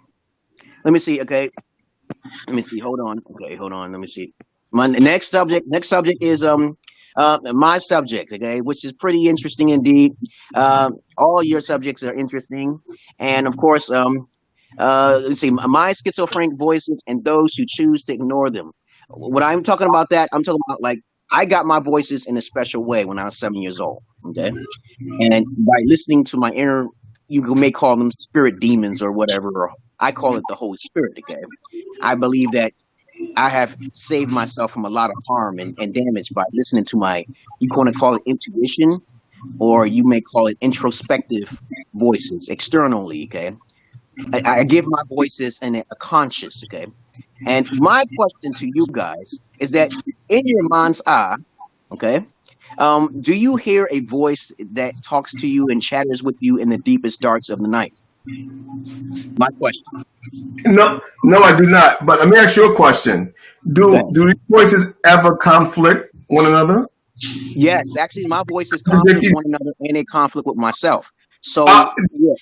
[SPEAKER 1] Let me see. Okay. Let me see. Hold on. Okay. Hold on. Let me see. My next subject is my subject. Okay, which is pretty interesting indeed. All your subjects are interesting, and of course, let's see. My schizophrenic voices and those who choose to ignore them. What I'm talking about, I'm talking about like I got my voices in a special way when I was 7 years old. Okay, and by listening to my inner, you may call them spirit demons or whatever, or I call it the Holy Spirit. Okay, I believe that I have saved myself from a lot of harm and damage by listening to my, you want to call it intuition, or you may call it introspective voices externally. Okay, I give my voices a conscious. Okay, and my question to you guys is that in your mind's eye, okay, do you hear a voice that talks to you and chatters with you in the deepest darks of the night? My question.
[SPEAKER 3] no, I do not. But let me ask you a question:
[SPEAKER 1] Okay.
[SPEAKER 3] Do these voices ever conflict one another?
[SPEAKER 1] Yes, actually, my voices conflict with one another and they conflict with myself. So,
[SPEAKER 3] Uh,
[SPEAKER 1] yeah.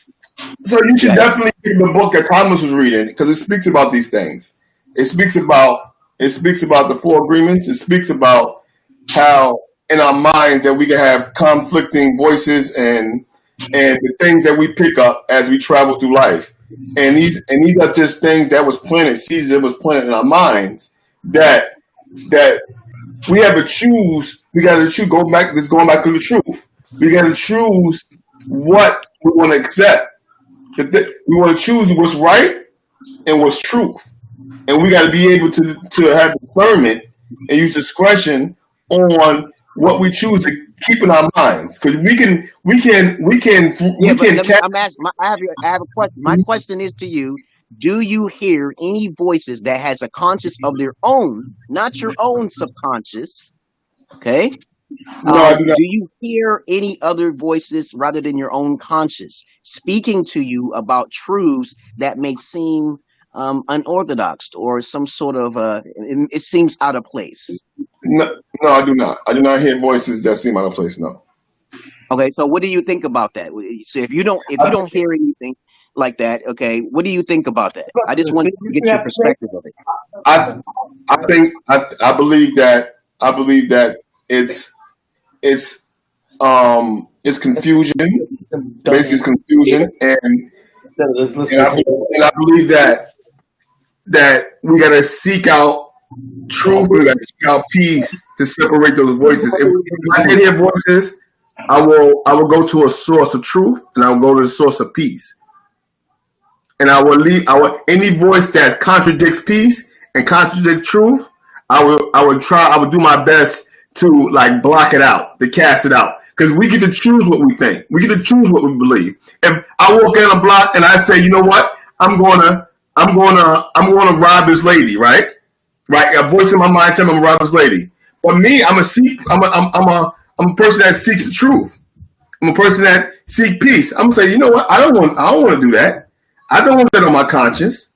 [SPEAKER 3] so you should
[SPEAKER 1] Okay.
[SPEAKER 3] definitely read the book that Thomas was reading because it speaks about these things. It speaks about the four agreements. It speaks about how in our minds that we can have conflicting voices and the things that we pick up as we travel through life. And these are just things that was planted, seeds that was planted in our minds that we have to choose. We got to choose. Going back to the truth. We got to choose what we want to accept. We want to choose what's right and what's truth, and we got to be able to have discernment and use discretion on what we choose to keep in our minds, because we can.
[SPEAKER 1] I'm asking. I have a question. My question is to you: do you hear any voices that has a conscious of their own, not your own subconscious? Okay.
[SPEAKER 3] No, I do not.
[SPEAKER 1] Do you hear any other voices rather than your own conscious speaking to you about truths that may seem unorthodox or some sort of it seems out of place?
[SPEAKER 3] No, I do not. I do not hear voices that seem out of place. No.
[SPEAKER 1] Okay, so what do you think about that? So if you don't hear anything like that, okay, what do you think about that? I just want to get your perspective of it.
[SPEAKER 3] I believe that it's confusion. Basically, it's confusion, and I believe that we gotta seek out truth. We gotta seek out peace to separate those voices. If I can hear voices, I will go to a source of truth, and I will go to the source of peace. And I will leave any voice that contradicts peace and contradicts truth. I will do my best to like block it out, to cast it out, because we get to choose what we think. We get to choose what we believe. If I walk in a block and I say, you know what, I'm gonna rob this lady, right? A voice in my mind telling me I'm gonna rob this lady. But me, I'm a person that seeks the truth. I'm a person that seeks peace. I'm gonna say, you know what, I don't want to do that. I don't want that on my conscience.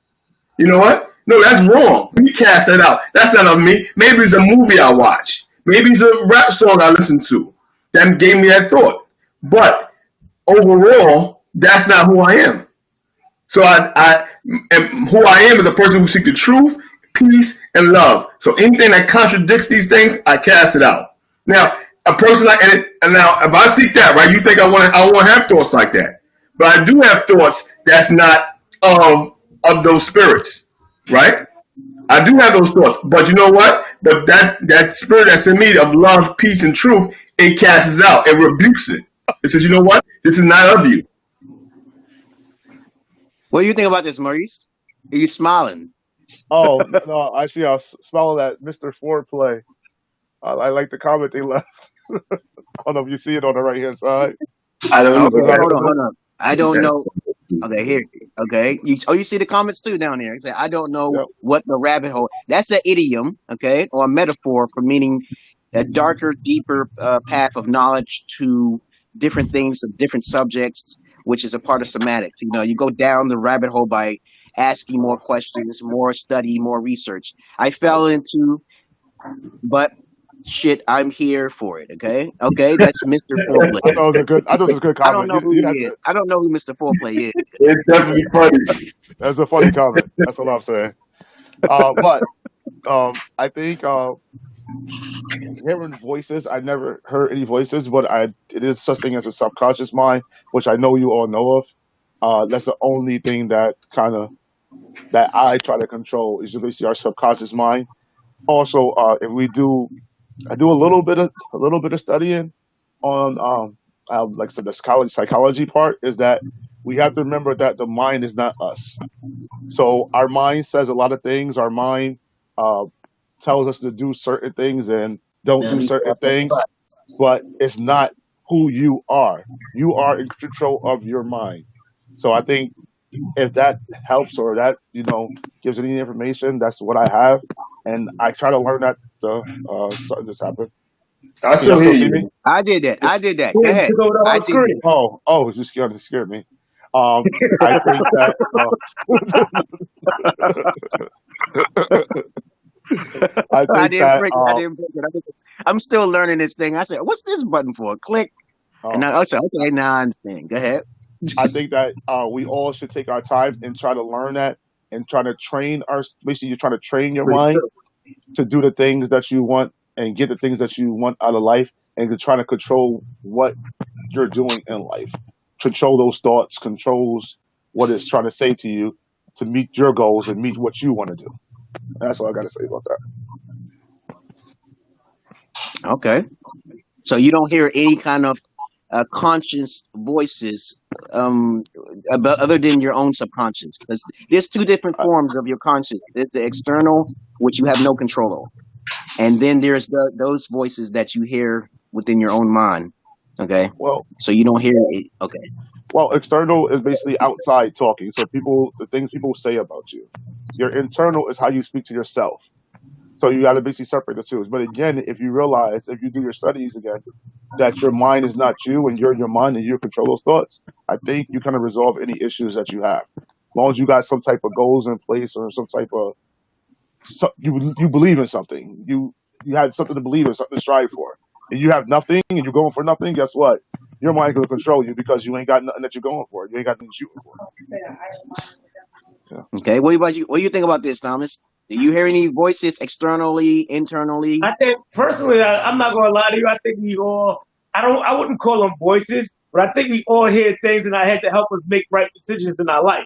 [SPEAKER 3] You know what? No, that's wrong. Let me cast that out. That's not on me. Maybe it's a movie I watch. Maybe it's a rap song I listen to that gave me that thought. But overall, that's not who I am. So who I am is a person who seeks the truth, peace, and love. So anything that contradicts these things, I cast it out. Now, a person now if I seek that, right, you think I won't have thoughts like that. But I do have thoughts that's not of those spirits, right? I do have those thoughts, but you know what? That spirit that's in me of love, peace, and truth, it casts out. It rebukes it. It says, you know what? This is not of you.
[SPEAKER 1] What do you think about this, Maurice? Are you smiling?
[SPEAKER 4] Oh no! I see. I was smiling at Mr. Foreplay. I like the comment they left. I don't know if you see it on the right hand side.
[SPEAKER 3] I don't know.
[SPEAKER 1] Okay, hold on. I
[SPEAKER 3] You
[SPEAKER 1] don't
[SPEAKER 3] got
[SPEAKER 1] know. Okay, here. Okay, you see the comments too down there. It say, I don't know
[SPEAKER 4] Yep.
[SPEAKER 1] what the rabbit hole. That's an idiom, okay, or a metaphor for meaning a darker, deeper path of knowledge to different things of different subjects, which is a part of semantics. You know, you go down the rabbit hole by asking more questions, more study, more research. I fell into, but shit, I'm here for it. Okay, that's Mr. Foreplay.
[SPEAKER 4] I thought it was a good. I thought it was a good
[SPEAKER 1] I don't
[SPEAKER 4] comment.
[SPEAKER 1] know who
[SPEAKER 4] You
[SPEAKER 1] he
[SPEAKER 4] had to.
[SPEAKER 1] is. I don't know who Mr. Foreplay is.
[SPEAKER 3] It's definitely funny.
[SPEAKER 4] That's a funny comment. That's all I'm saying. But I think hearing voices. I never heard any voices, but it is such thing as a subconscious mind, which I know you all know of. That's the only thing that that I try to control is basically our subconscious mind. Also, if I do a little bit of studying on like I said, the psychology part is that we have to remember that the mind is not us. So our mind says a lot of things. Our mind uh, tells us to do certain things and don't do certain things, but it's not who you are. You are in control of your mind. So I think if that helps or that gives any information, that's what I have, and I try to learn that. Something just happened.
[SPEAKER 3] I
[SPEAKER 4] Can y'all
[SPEAKER 3] still hear
[SPEAKER 4] still see me?
[SPEAKER 3] you.
[SPEAKER 1] I did that. Go
[SPEAKER 2] Boom,
[SPEAKER 1] ahead.
[SPEAKER 2] took over the
[SPEAKER 1] I
[SPEAKER 2] whole
[SPEAKER 1] did
[SPEAKER 2] screen.
[SPEAKER 1] that.
[SPEAKER 4] Oh, you scared me. I think that. I
[SPEAKER 1] I
[SPEAKER 4] think
[SPEAKER 1] didn't
[SPEAKER 4] that.
[SPEAKER 1] break it. I didn't break it. I'm still learning this thing. I said, "What's this button for?" Click, and I said, "Okay, now I understand." Go ahead.
[SPEAKER 4] I think that we all should take our time and try to learn that and try to train basically you're trying to train your mind to do the things that you want and get the things that you want out of life and to try to control what you're doing in life. Control those thoughts, controls what it's trying to say to you to meet your goals and meet what you want to do. That's all I got to say about that.
[SPEAKER 1] Okay, so you don't hear any kind of conscious voices other than your own subconscious, because there's two different forms of your conscious. There's the external, which you have no control over, and then there's those voices that you hear within your own mind. Okay,
[SPEAKER 4] Well,
[SPEAKER 1] so you don't hear it. Okay,
[SPEAKER 4] well, external is basically outside talking. So the things people say about you. Your internal is how you speak to yourself. So you got to basically separate the two. But again, if you do your studies again, that your mind is not you and you're your mind and you control those thoughts, I think you kind of resolve any issues that you have. As long as you got some type of goals in place or some type of you believe in something, you have something to believe in, something to strive for. And you have nothing and you're going for nothing. Guess what? Your mind going to control you because you ain't got nothing that you're going for. You ain't got nothing shooting for. Yeah.
[SPEAKER 1] okay. What about you? What do you think about this, Thomas? Do you hear any voices externally, internally?
[SPEAKER 2] I think personally, I'm not gonna lie to you. I think we all, I wouldn't call them voices, but I think we all hear things in our head to help us make right decisions in our life.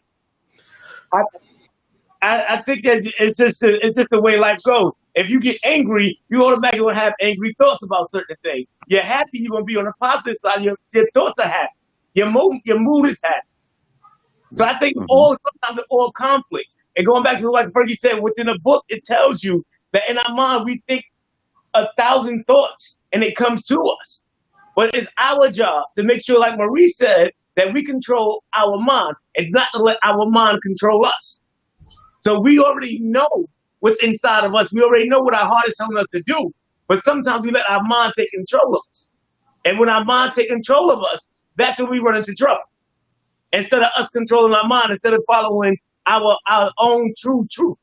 [SPEAKER 2] I think that it's just the way life goes. If you get angry, you automatically will have angry thoughts about certain things. You're happy, you're gonna be on the positive side. Your thoughts are happy. Your mood is happy. So I think sometimes it's all conflicts. And going back to like Fergie said, within a book, it tells you that in our mind we think 1,000 thoughts and it comes to us. But it's our job to make sure, like Marie said, that we control our mind and not to let our mind control us. So we already know what's inside of us. We already know what our heart is telling us to do. But sometimes we let our mind take control of us. And when our mind takes control of us, that's when we run into trouble. Instead of us controlling our mind, instead of following our own true truth.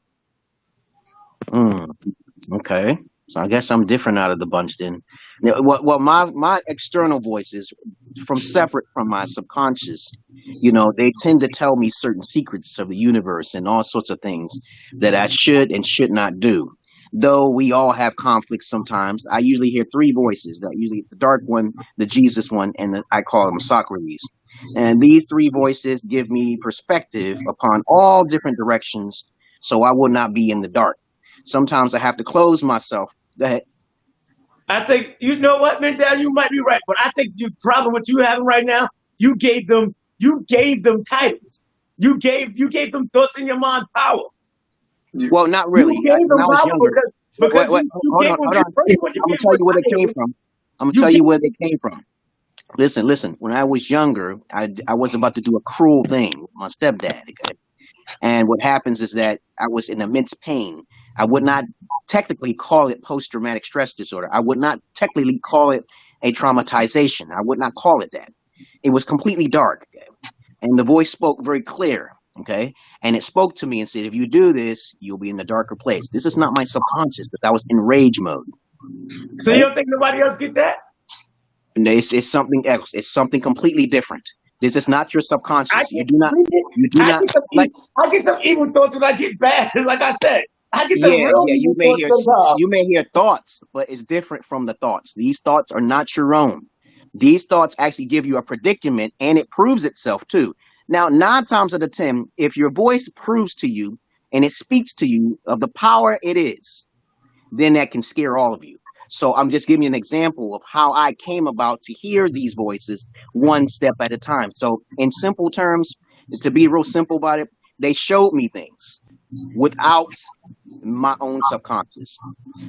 [SPEAKER 1] Okay, so I guess I'm different out of the bunch then. Well, my external voices, separate from my subconscious, they tend to tell me certain secrets of the universe and all sorts of things that I should and should not do. Though we all have conflicts sometimes, I usually hear three voices. That usually the dark one, the Jesus one, and I call them Socrates. And these three voices give me perspective upon all different directions, so I will not be in the dark. Sometimes I have to close myself. Go ahead.
[SPEAKER 2] I think, you know what, Mendel, you might be right, but I think the problem with you having right now, you gave them titles. You gave them thoughts in your mind power.
[SPEAKER 1] Well, not really.
[SPEAKER 2] You gave them power because you gave them
[SPEAKER 1] hold on. I'm gonna tell you where they came from. I'm gonna tell you where they came from. listen. When I was younger, I was about to do a cruel thing with my stepdad. Okay? And what happens is that I was in immense pain. I would not technically call it post-traumatic stress disorder. I would not technically call it a traumatization. I would not call it that. It was completely dark. Okay? And the voice spoke very clear. Okay. And it spoke to me and said, if you do this, you'll be in a darker place. This is not my subconscious, because I was in rage mode.
[SPEAKER 2] So you don't think nobody else get that?
[SPEAKER 1] And it's something else. It's something completely different. This is not your subconscious. You do not like.
[SPEAKER 2] I get some evil thoughts when I get bad. Like I said, I get some real
[SPEAKER 1] you
[SPEAKER 2] evil thoughts sometimes.
[SPEAKER 1] may hear thoughts, but it's different from the thoughts. These thoughts are not your own. These thoughts actually give you a predicament, and it proves itself too. Now, 9 times out of 10, if your voice proves to you and it speaks to you of the power it is, then that can scare all of you. So I'm just giving you an example of how I came about to hear these voices one step at a time. So in simple terms, to be real simple about it, they showed me things without my own subconscious.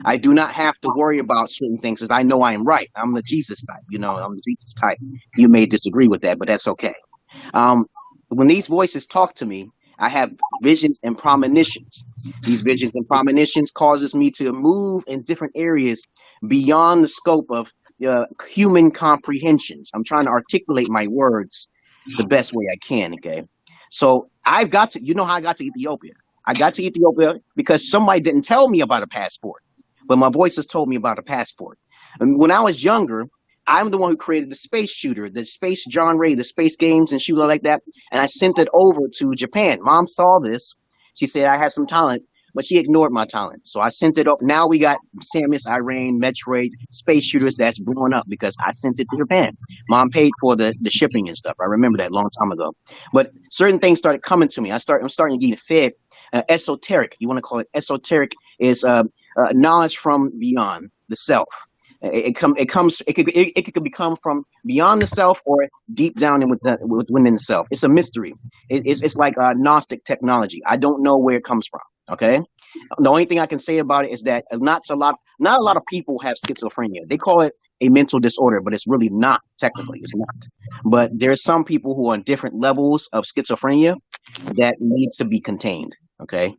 [SPEAKER 1] I do not have to worry about certain things, because I know I am right. I'm the Jesus type. I'm the Jesus type. You may disagree with that, but that's okay. When these voices talk to me, I have visions and premonitions. These visions and premonitions causes me to move in different areas beyond the scope of human comprehensions. I'm trying to articulate my words the best way I can. Okay. So I've got to, how I got to Ethiopia. I got to Ethiopia because somebody didn't tell me about a passport, but my voices told me about a passport. And when I was younger, I'm the one who created the space shooter, the space genre, the space games and shooter like that. And I sent it over to Japan. Mom saw this. She said I had some talent, but she ignored my talent. So I sent it up. Now we got Samus, Irene, Metroid, space shooters that's blowing up because I sent it to Japan. Mom paid for the shipping and stuff. I remember that a long time ago. But certain things started coming to me. I'm starting to get fed. Esoteric, you want to call it esoteric, is knowledge from beyond the self. It could become from beyond the self or deep down within the self. It's a mystery. It's like Gnostic technology. I don't know where it comes from. Okay, the only thing I can say about it is that not a lot of people have schizophrenia. They call it a mental disorder, but it's really not. Technically, it's not. But there's some people who are on different levels of schizophrenia that needs to be contained. Okay,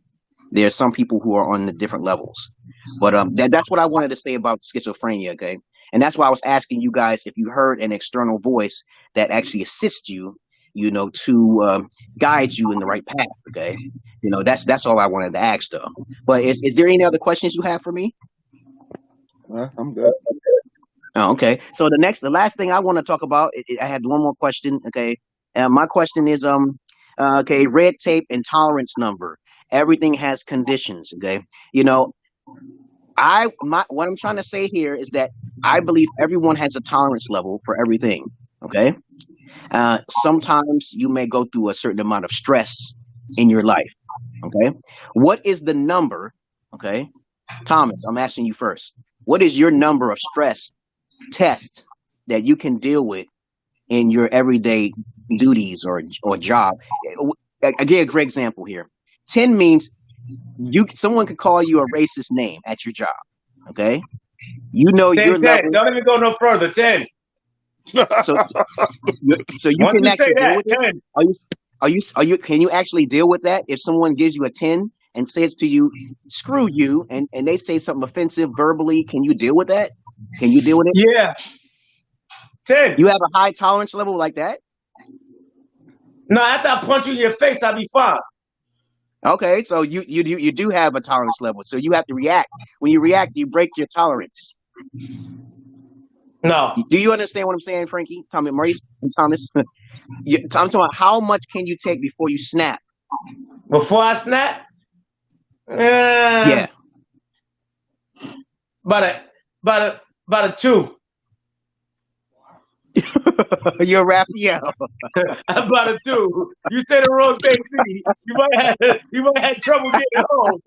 [SPEAKER 1] there's some people who are on the different levels. But that's what I wanted to say about schizophrenia, okay? And that's why I was asking you guys if you heard an external voice that actually assists you, to guide you in the right path, okay? That's all I wanted to ask, though. But is there any other questions you have for me?
[SPEAKER 4] I'm good.
[SPEAKER 1] Oh, okay. So the last thing I want to talk about, I had one more question, okay? My question is, okay, red tape and tolerance number. Everything has conditions, okay? What I'm trying to say here is that I believe everyone has a tolerance level for everything. Okay. Sometimes you may go through a certain amount of stress in your life. Okay. What is the number? Okay. Thomas, I'm asking you first. What is your number of stress test that you can deal with in your everyday duties or job? I give a great example here. 10 means someone could call you a racist name at your job. Okay, your level.
[SPEAKER 2] Don't even go no further. 10.
[SPEAKER 1] So you can actually deal with it. Are you? Can you actually deal with that? If someone gives you a 10 and says to you, "Screw you," and they say something offensive verbally, can you deal with that? Can you deal with it?
[SPEAKER 2] Yeah. 10.
[SPEAKER 1] You have a high tolerance level like that?
[SPEAKER 2] No, after I punch you in your face, I'll be fine.
[SPEAKER 1] Okay, so you do have a tolerance level, so you have to react. When you react, you break your tolerance.
[SPEAKER 2] No.
[SPEAKER 1] Do you understand what I'm saying, Frankie? Maurice, and Thomas? I'm talking about how much can you take before you snap?
[SPEAKER 2] Before I snap?
[SPEAKER 1] Yeah.
[SPEAKER 2] About a 2.
[SPEAKER 1] You're Raphael.
[SPEAKER 2] About a 2. You said the wrong thing to me. You might have trouble getting home.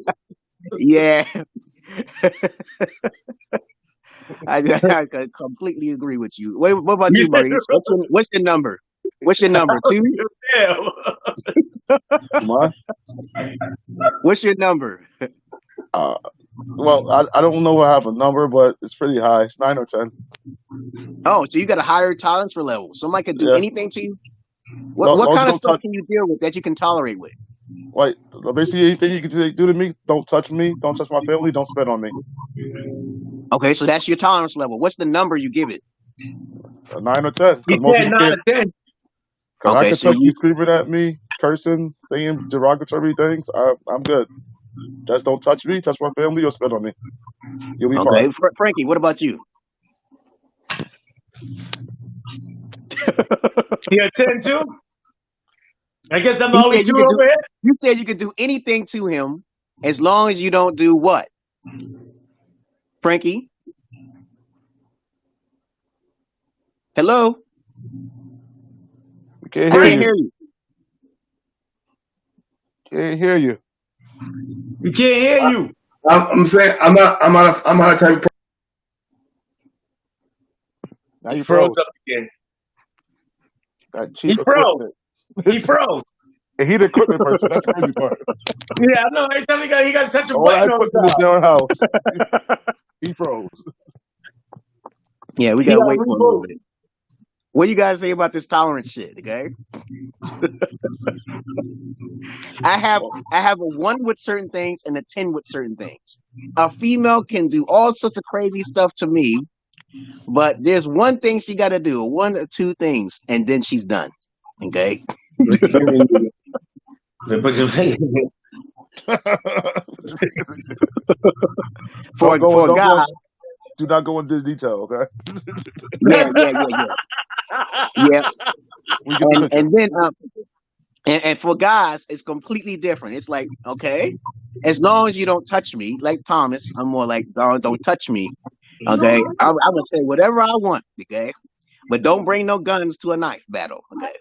[SPEAKER 1] Yeah. I completely agree with you. Wait, what about you, Maurice? What's your number? What's your number? 2?
[SPEAKER 4] What?
[SPEAKER 1] What's your number?
[SPEAKER 4] Well, I don't know if I have a number, but it's pretty high. It's 9 or 10.
[SPEAKER 1] Oh, so you got a higher tolerance for level. Somebody could do
[SPEAKER 4] Yeah.
[SPEAKER 1] anything to you. What kind of stuff can you deal with that you can tolerate with?
[SPEAKER 4] Like basically anything you can do to me, don't touch me, don't touch my family, don't spit on me.
[SPEAKER 1] Okay, so that's your tolerance level. What's the number you give it?
[SPEAKER 4] A 9 or 10.
[SPEAKER 2] He said 9 or 10.
[SPEAKER 4] Because
[SPEAKER 1] Okay,
[SPEAKER 4] I can
[SPEAKER 1] so
[SPEAKER 4] touch you screaming at me, cursing, saying derogatory things. I'm good. Just don't touch me, touch my family, or spit on me. You'll be
[SPEAKER 1] okay,
[SPEAKER 4] fine.
[SPEAKER 1] Frankie, what about you?
[SPEAKER 2] You're a 10 too? I guess I'm
[SPEAKER 1] He
[SPEAKER 2] the only
[SPEAKER 1] said you
[SPEAKER 2] two
[SPEAKER 1] could
[SPEAKER 2] over here.
[SPEAKER 1] You said you could do anything to him as long as you don't do what? Frankie? Hello?
[SPEAKER 4] We can't
[SPEAKER 1] I
[SPEAKER 4] hear
[SPEAKER 1] can't
[SPEAKER 4] you.
[SPEAKER 1] hear you.
[SPEAKER 4] Can't hear you.
[SPEAKER 2] We can't hear you.
[SPEAKER 3] I'm saying I'm not a type of person.
[SPEAKER 4] Now you
[SPEAKER 2] Froze
[SPEAKER 4] froze.
[SPEAKER 2] up again.
[SPEAKER 4] That
[SPEAKER 2] He
[SPEAKER 4] cheap
[SPEAKER 2] froze.
[SPEAKER 4] equipment.
[SPEAKER 2] He froze.
[SPEAKER 4] And he the equipment person. That's the crazy part.
[SPEAKER 2] Yeah, I know. Every time he got to touch a
[SPEAKER 4] All that
[SPEAKER 2] button on
[SPEAKER 4] equipment is
[SPEAKER 2] the
[SPEAKER 4] in our house. He froze.
[SPEAKER 1] Yeah, we
[SPEAKER 2] He
[SPEAKER 1] gotta
[SPEAKER 2] got
[SPEAKER 1] wait for a little
[SPEAKER 2] reboot.
[SPEAKER 1] bit. What you guys say about this tolerance shit, okay? I have a 1 with certain things and a 10 with certain things. A female can do all sorts of crazy stuff to me, but there's one thing she got to do, 1 or 2 things, and then she's done. Okay. For a guy,
[SPEAKER 4] do not go into detail, okay?
[SPEAKER 1] yeah.
[SPEAKER 4] We get the picture.
[SPEAKER 1] And then and for guys, it's completely different. It's like, okay, as long as you don't touch me, like Thomas, I'm more like, don't touch me. Okay. I'm gonna say whatever I want, okay? But don't bring no guns to a knife battle, okay?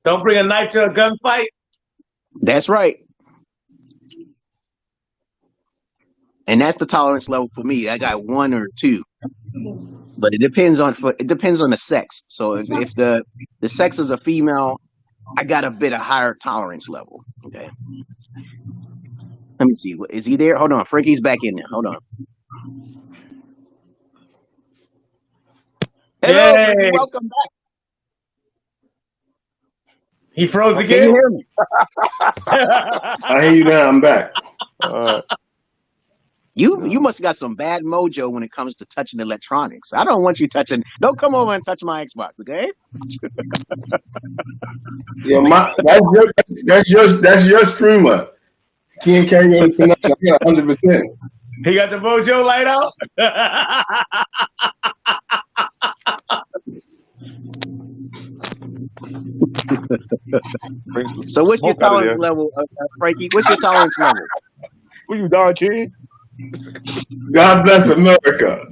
[SPEAKER 2] Don't bring a knife to a gunfight.
[SPEAKER 1] That's right. And that's the tolerance level for me. I got 1 or 2. But it depends on the sex. So if the sex is a female, I got a bit of higher tolerance level. Okay. Let me see. Is he there? Hold on. Frankie's back in there. Hold on. Hello,
[SPEAKER 2] Yay.
[SPEAKER 1] Frankie. Welcome back.
[SPEAKER 2] He froze
[SPEAKER 1] Can
[SPEAKER 2] again.
[SPEAKER 1] you hear me?
[SPEAKER 3] I hear you now. I'm back.
[SPEAKER 1] You must have got some bad mojo when it comes to touching electronics. I don't want you touching. Don't come over and touch my Xbox, okay?
[SPEAKER 3] Yeah, that's your streamer. Can't carry on connection. I got 100%.
[SPEAKER 2] He got the mojo light out.
[SPEAKER 1] So what's your tolerance level, Frankie? What's your tolerance level?
[SPEAKER 4] Who you, Don King?
[SPEAKER 3] God bless America.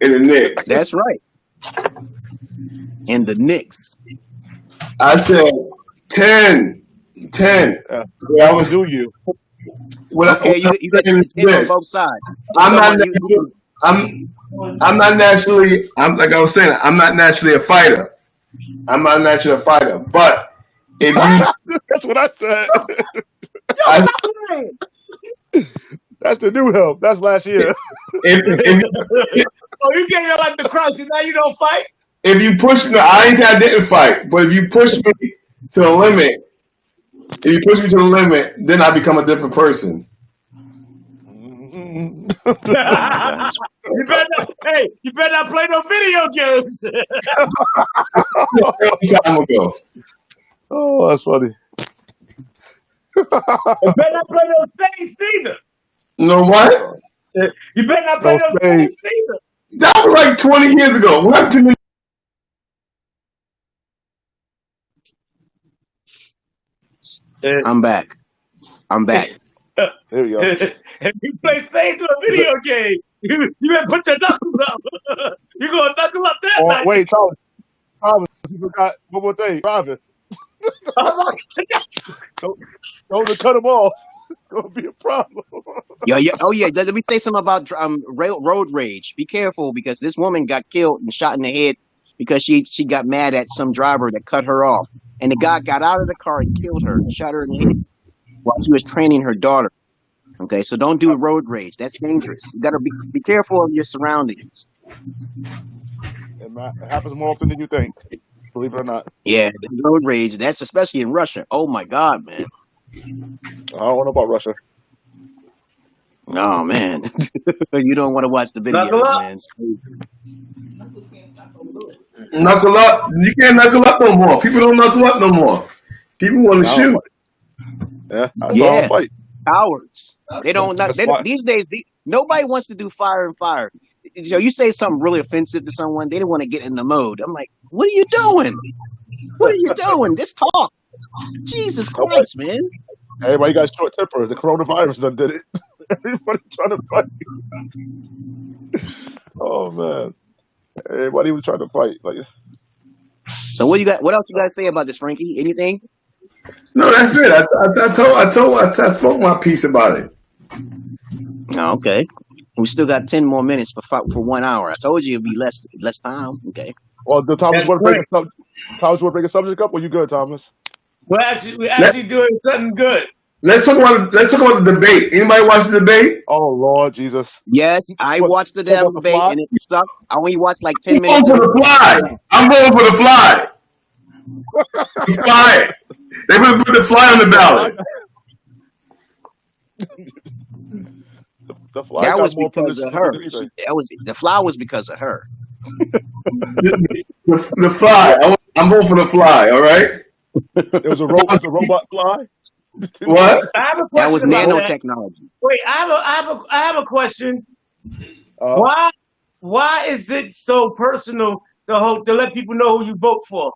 [SPEAKER 3] In the Knicks.
[SPEAKER 1] That's right. In the Knicks.
[SPEAKER 3] I said 10. 10.
[SPEAKER 4] I was do you.
[SPEAKER 1] Okay, you got 10 on both sides.
[SPEAKER 3] I'm not naturally, like I was saying, I'm not naturally a fighter. But if you
[SPEAKER 4] that's what I said. That's the new help. That's last year.
[SPEAKER 2] Oh, you getting like the crunch and now you don't fight?
[SPEAKER 3] If you push me, I ain't say I didn't fight, but if you push me to the limit, then I become a different person.
[SPEAKER 2] You better not play no video games.
[SPEAKER 3] Long time ago.
[SPEAKER 4] Oh, that's funny.
[SPEAKER 2] You better not play no spades either.
[SPEAKER 3] No what?
[SPEAKER 2] You better not play no spades either.
[SPEAKER 3] That was like 20 years ago. What happened to me?
[SPEAKER 1] I'm back.
[SPEAKER 4] There you go.
[SPEAKER 2] If you play spades to a video game, you better put your knuckles up. You're going to knuckle up that night.
[SPEAKER 4] Wait, Thomas, you forgot one more thing. Robin. Don't cut him off. It's going to be a problem.
[SPEAKER 1] Yeah. Oh, yeah. Let me say something about road rage. Be careful, because this woman got killed and shot in the head because she got mad at some driver that cut her off. And the guy got out of the car and killed her, shot her in the head while she was training her daughter. Okay, so don't do road rage. That's dangerous. You gotta be careful of your surroundings.
[SPEAKER 4] It happens more often than you think, believe it or not.
[SPEAKER 1] Yeah, the road rage. That's especially in Russia. Oh my God, man.
[SPEAKER 4] I don't know about Russia.
[SPEAKER 1] Oh man, you don't want to watch the
[SPEAKER 2] Knuckle
[SPEAKER 1] videos,
[SPEAKER 2] up.
[SPEAKER 1] man. It's crazy.
[SPEAKER 3] Knuckle up. You can't knuckle up no more. People don't knuckle up no more. People want to
[SPEAKER 4] I don't
[SPEAKER 3] shoot.
[SPEAKER 4] fight. Yeah, I
[SPEAKER 1] Yeah,
[SPEAKER 4] don't fight.
[SPEAKER 1] cowards. They don't.
[SPEAKER 4] That's
[SPEAKER 1] They
[SPEAKER 4] why.
[SPEAKER 1] don't these days. Nobody wants to do fire and fire. You say something really offensive to someone, they don't want to get in the mode. I'm like, what are you doing? What are you doing? Just talk. Jesus
[SPEAKER 4] Nobody.
[SPEAKER 1] Christ, man.
[SPEAKER 4] Everybody got short tempers. The coronavirus done did it. Everybody trying to fight. Oh man, everybody was trying to fight. Like,
[SPEAKER 1] So what you got? What else you got to say about this, Frankie? Anything?
[SPEAKER 3] No, that's it. I spoke my piece about it.
[SPEAKER 1] Oh, okay. We still got 10 more minutes for 1 hour. I told you it'd be less time. Okay.
[SPEAKER 4] well, the Thomas
[SPEAKER 2] That's
[SPEAKER 4] want to
[SPEAKER 2] great.
[SPEAKER 4] bring a subject up? Or you good, Thomas?
[SPEAKER 2] We're actually doing something good.
[SPEAKER 3] Let's talk about the debate. Anybody watch the debate?
[SPEAKER 4] Oh Lord Jesus!
[SPEAKER 1] Yes, I
[SPEAKER 4] What?
[SPEAKER 1] watched the
[SPEAKER 4] Talk
[SPEAKER 1] damn
[SPEAKER 4] about the
[SPEAKER 1] debate
[SPEAKER 4] fly?
[SPEAKER 1] and it sucked. I only watched like
[SPEAKER 3] I'm
[SPEAKER 1] 10
[SPEAKER 3] voting
[SPEAKER 1] minutes
[SPEAKER 3] for
[SPEAKER 1] of
[SPEAKER 3] the
[SPEAKER 1] it.
[SPEAKER 3] fly. I'm voting for the fly. The fly. They would put the fly on the ballot.
[SPEAKER 4] The fly
[SPEAKER 1] That
[SPEAKER 4] got
[SPEAKER 1] was
[SPEAKER 4] more
[SPEAKER 1] because
[SPEAKER 4] privileges
[SPEAKER 1] of her.
[SPEAKER 4] than anything.
[SPEAKER 1] The fly was because of her.
[SPEAKER 3] The fly. I'm voting for the fly. All right.
[SPEAKER 4] It was a robot fly.
[SPEAKER 3] What?
[SPEAKER 2] I have a
[SPEAKER 1] That was
[SPEAKER 2] question about that.
[SPEAKER 1] nanotechnology.
[SPEAKER 2] Wait, I have a question. Why is it so personal to let people know who you vote for?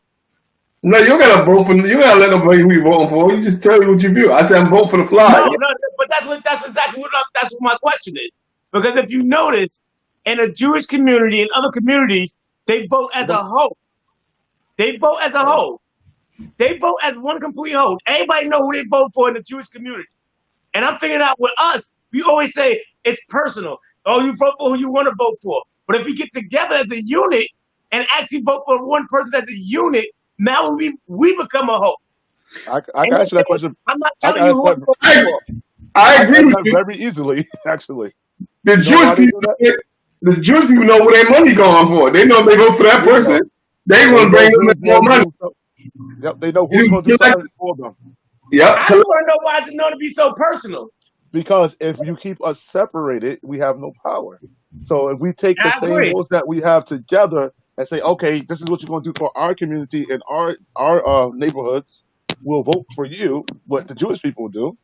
[SPEAKER 3] No, you gotta vote for. You gotta let nobody who you voting for. You just tell me what you view. I said I'm voting for the fly.
[SPEAKER 2] No, but that's exactly what my question is. Because if you notice, in the Jewish community and other communities, they vote as a whole. They vote as a whole. They vote as one complete whole. Everybody know who they vote for in the Jewish community. And I'm figuring out with us, we always say it's personal. Oh, you vote for who you want to vote for. But if we get together as a unit and actually vote for one person as a unit, now we become a whole.
[SPEAKER 4] I can answer that question.
[SPEAKER 2] I'm not
[SPEAKER 4] I
[SPEAKER 2] telling you who I'm voting for.
[SPEAKER 3] I agree with
[SPEAKER 4] that
[SPEAKER 3] you.
[SPEAKER 4] very easily. Actually,
[SPEAKER 3] The
[SPEAKER 4] You know
[SPEAKER 3] Jewish
[SPEAKER 4] why they do
[SPEAKER 3] people.
[SPEAKER 4] that?
[SPEAKER 3] The Jewish people know where their money going for. They know if they vote for that
[SPEAKER 4] They
[SPEAKER 3] person,
[SPEAKER 4] know.
[SPEAKER 3] they
[SPEAKER 4] They
[SPEAKER 3] gonna
[SPEAKER 4] know
[SPEAKER 3] bring them
[SPEAKER 4] who's
[SPEAKER 3] more
[SPEAKER 4] going to
[SPEAKER 3] money.
[SPEAKER 4] do something. Yep, they know who's going to do something for them.
[SPEAKER 3] Yep.
[SPEAKER 2] I just want to know why it's known to be so personal.
[SPEAKER 4] Because if you keep us separated, we have no power. So if we take the
[SPEAKER 2] I
[SPEAKER 4] same
[SPEAKER 2] agree.
[SPEAKER 4] votes that we have together and say, okay, this is what you're going to do for our community and our neighborhoods, we'll vote for you. What the Jewish people do,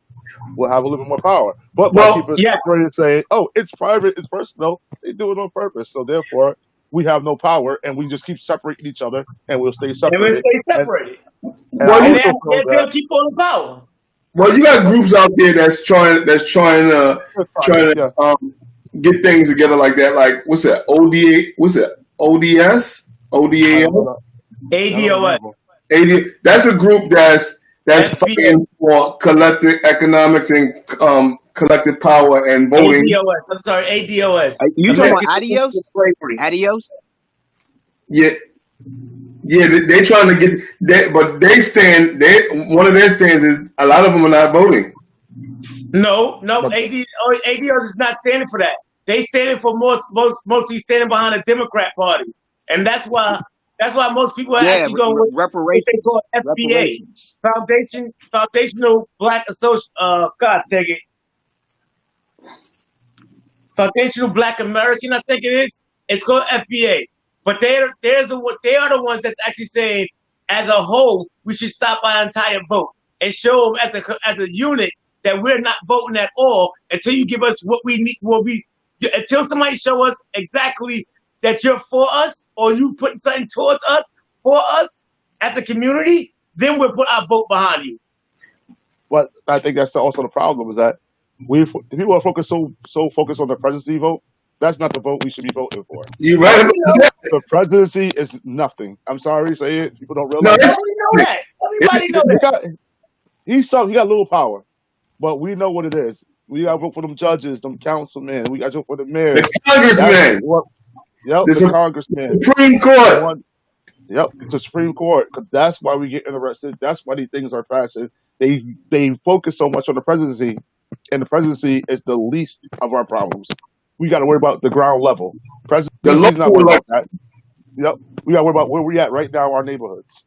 [SPEAKER 4] we'll have a little bit more power. But by
[SPEAKER 3] Well,
[SPEAKER 4] keeping us
[SPEAKER 2] Yeah.
[SPEAKER 4] separated and saying, oh, it's private, it's personal, they do it on purpose. So therefore, we have no power, and we just keep separating each other, and we'll stay
[SPEAKER 2] And we'll
[SPEAKER 4] separated.
[SPEAKER 2] stay separated.
[SPEAKER 4] And
[SPEAKER 3] well,
[SPEAKER 4] I
[SPEAKER 3] you,
[SPEAKER 2] And
[SPEAKER 4] also feel
[SPEAKER 2] they'll
[SPEAKER 4] that
[SPEAKER 2] keep on the power.
[SPEAKER 3] well, you got groups out there that's trying to
[SPEAKER 4] yeah,
[SPEAKER 3] get things together like that. Like what's that? ODA? What's that? ODS?
[SPEAKER 4] I
[SPEAKER 3] ODA?
[SPEAKER 4] don't know.
[SPEAKER 2] ADOS.
[SPEAKER 3] AD? That's a group that's
[SPEAKER 2] FBA.
[SPEAKER 3] fighting for collective economics and collective power and voting.
[SPEAKER 2] ADOS. I'm sorry, ADOS.
[SPEAKER 1] You talking about
[SPEAKER 2] American
[SPEAKER 1] Adios?
[SPEAKER 2] Slavery.
[SPEAKER 1] Adios?
[SPEAKER 3] Yeah, they trying to get. But they stand. One of their stands is a lot of them are not voting.
[SPEAKER 2] No, ADOS is not standing for that. They standing for mostly standing behind the Democrat Party, and that's why most people are actually going with what
[SPEAKER 1] reparations.
[SPEAKER 2] they call FBA, Foundational Black God dang it, Foundational Black American, I think it is. It's called FBA, but they are the ones that's actually saying, as a whole, we should stop our entire vote and show them as a unit that we're not voting at all until you give us what we need. Until somebody show us exactly that you're for us or you putting something towards us for us as a community, then we'll put our vote behind you.
[SPEAKER 4] But I think that's also the problem is that people are focused so focused on the presidency vote. That's not the vote we should be voting for.
[SPEAKER 3] You right about that?
[SPEAKER 4] The presidency is nothing. I'm sorry to say it. People don't
[SPEAKER 3] No,
[SPEAKER 4] realize.
[SPEAKER 2] We know that. Everybody know that.
[SPEAKER 4] He got a little power, but we know what it is. We got to vote for them judges, them councilmen. We got to vote for the mayor.
[SPEAKER 3] The congressman,
[SPEAKER 4] The congressman.
[SPEAKER 3] Supreme Court.
[SPEAKER 4] Yep, the Supreme Court. 'Cause that's why we get interested. That's why these things are passing. They focus so much on the presidency and the presidency is the least of our problems. We got to worry about the ground level.
[SPEAKER 3] The
[SPEAKER 4] Presidency is not
[SPEAKER 3] local
[SPEAKER 4] worried about that. Yep. We got to worry about where we're at right now in our neighborhoods.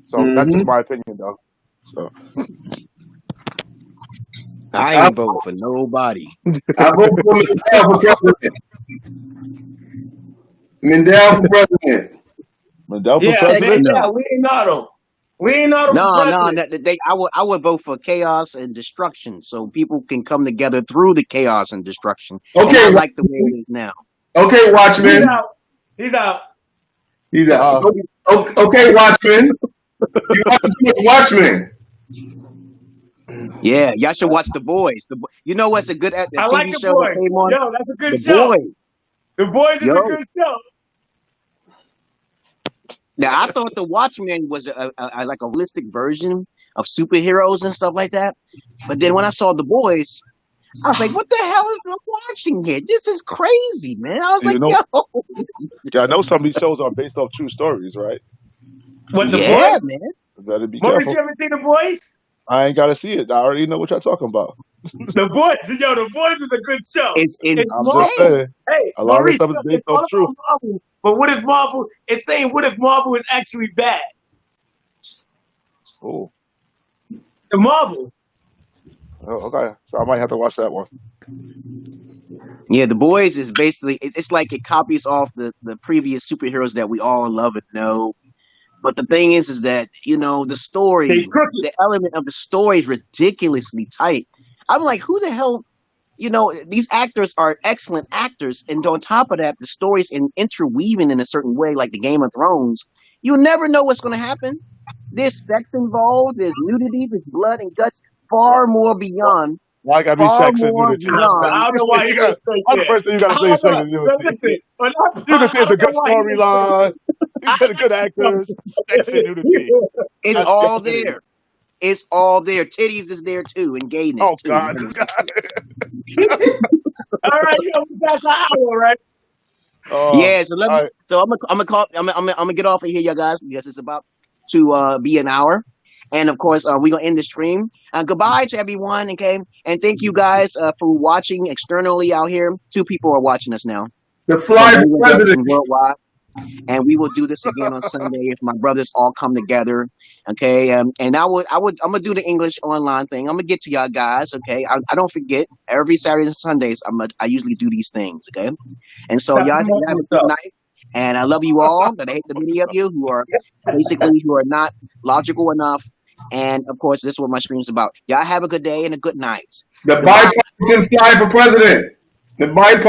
[SPEAKER 4] So that's just my opinion, though. So
[SPEAKER 1] I ain't voting for nobody.
[SPEAKER 3] I vote for Mendel for president. Mendel for president.
[SPEAKER 4] Mendel for
[SPEAKER 2] Yeah,
[SPEAKER 4] president.
[SPEAKER 2] man, yeah, Leonardo for president.
[SPEAKER 1] I would vote for chaos and destruction, so people can come together through the chaos and destruction. And
[SPEAKER 3] Okay,
[SPEAKER 1] I like the way it is now.
[SPEAKER 3] okay,
[SPEAKER 2] He's
[SPEAKER 3] Watchmen.
[SPEAKER 2] out. He's out.
[SPEAKER 3] He's out. Okay, Watchmen. You have to do Watchmen.
[SPEAKER 1] Yeah, y'all should watch The Boys. You know what's a good
[SPEAKER 2] I
[SPEAKER 1] TV
[SPEAKER 2] like The
[SPEAKER 1] show that
[SPEAKER 2] Boys.
[SPEAKER 1] came on?
[SPEAKER 2] Yo, that's a good
[SPEAKER 1] The
[SPEAKER 2] show.
[SPEAKER 1] Boys.
[SPEAKER 2] The Boys is
[SPEAKER 1] Yo.
[SPEAKER 2] a good show.
[SPEAKER 1] Now I thought The Watchmen was a like a realistic version of superheroes and stuff like that, but then when I saw The Boys, I was like, "What the hell is I'm watching here? This is crazy, man!" I was
[SPEAKER 4] You
[SPEAKER 1] like,
[SPEAKER 4] know-
[SPEAKER 1] "Yo,
[SPEAKER 4] Yeah, I know some of these shows are based off true stories, right?
[SPEAKER 2] What, The
[SPEAKER 1] yeah,
[SPEAKER 2] Boys?
[SPEAKER 1] man."
[SPEAKER 4] You better be
[SPEAKER 2] Maurice,
[SPEAKER 4] careful.
[SPEAKER 2] you ever seen The Boys?
[SPEAKER 4] I ain't got to see it. I already know what y'all talking about.
[SPEAKER 2] The Boys, yo, The Boys is a good show.
[SPEAKER 1] It's
[SPEAKER 4] I'm just
[SPEAKER 1] insane.
[SPEAKER 4] saying.
[SPEAKER 2] Hey,
[SPEAKER 4] A lot of this
[SPEAKER 2] Maurice,
[SPEAKER 4] stuff is
[SPEAKER 2] look,
[SPEAKER 4] based
[SPEAKER 2] it's all
[SPEAKER 4] off truth.
[SPEAKER 2] about Marvel. But what if Marvel? It's saying what if Marvel is actually bad?
[SPEAKER 4] Oh,
[SPEAKER 2] The Marvel.
[SPEAKER 4] okay. So I might have to watch that one.
[SPEAKER 1] Yeah, The Boys is basically it's like it copies off the previous superheroes that we all love and know. But the thing is that, you know, the story,
[SPEAKER 2] They crooked.
[SPEAKER 1] the element of the story is ridiculously tight. I'm like, who the hell, you know, these actors are excellent actors. And on top of that, the story's interweaving in a certain way, like the Game of Thrones. You never know what's going to happen. There's sex involved, there's nudity, there's blood and guts, far more beyond.
[SPEAKER 4] Why gotta be
[SPEAKER 1] Far
[SPEAKER 4] sex and
[SPEAKER 1] more
[SPEAKER 4] nudity?
[SPEAKER 1] beyond.
[SPEAKER 2] I don't know why you gotta say
[SPEAKER 4] What's the
[SPEAKER 2] that.
[SPEAKER 4] first thing you gotta say is sex and
[SPEAKER 2] Listen,
[SPEAKER 4] nudity?
[SPEAKER 2] but
[SPEAKER 4] You can say it's a good storyline. You get good actors, sex and nudity.
[SPEAKER 1] It's
[SPEAKER 4] That's
[SPEAKER 1] all
[SPEAKER 4] good.
[SPEAKER 1] there. It's all there. Titties is there too, and gayness
[SPEAKER 4] Oh
[SPEAKER 1] too.
[SPEAKER 4] God.
[SPEAKER 2] All right, yo, that's an hour, right?
[SPEAKER 1] Yeah, so let me.
[SPEAKER 4] all right.
[SPEAKER 1] So I'm gonna get off of here, y'all guys, because it's about to be an hour, and of course we're gonna end the stream. Goodbye to everyone, okay? And thank you guys for watching externally out here. 2 people are watching us now.
[SPEAKER 3] The fly
[SPEAKER 1] So
[SPEAKER 3] for president.
[SPEAKER 1] worldwide, and we will do this again on Sunday if my brothers all come together. Okay, and I'm gonna do the English online thing. I'm gonna get to y'all guys. Okay, I don't forget every Saturday and Sundays. I usually do these things. Okay, and so y'all have a good night. And I love you all, but I hate the many of you who are not logical enough. And of course, this is what my stream's about. Y'all have a good day and a good night.
[SPEAKER 3] The bipartisan fly for president. The bipartisan.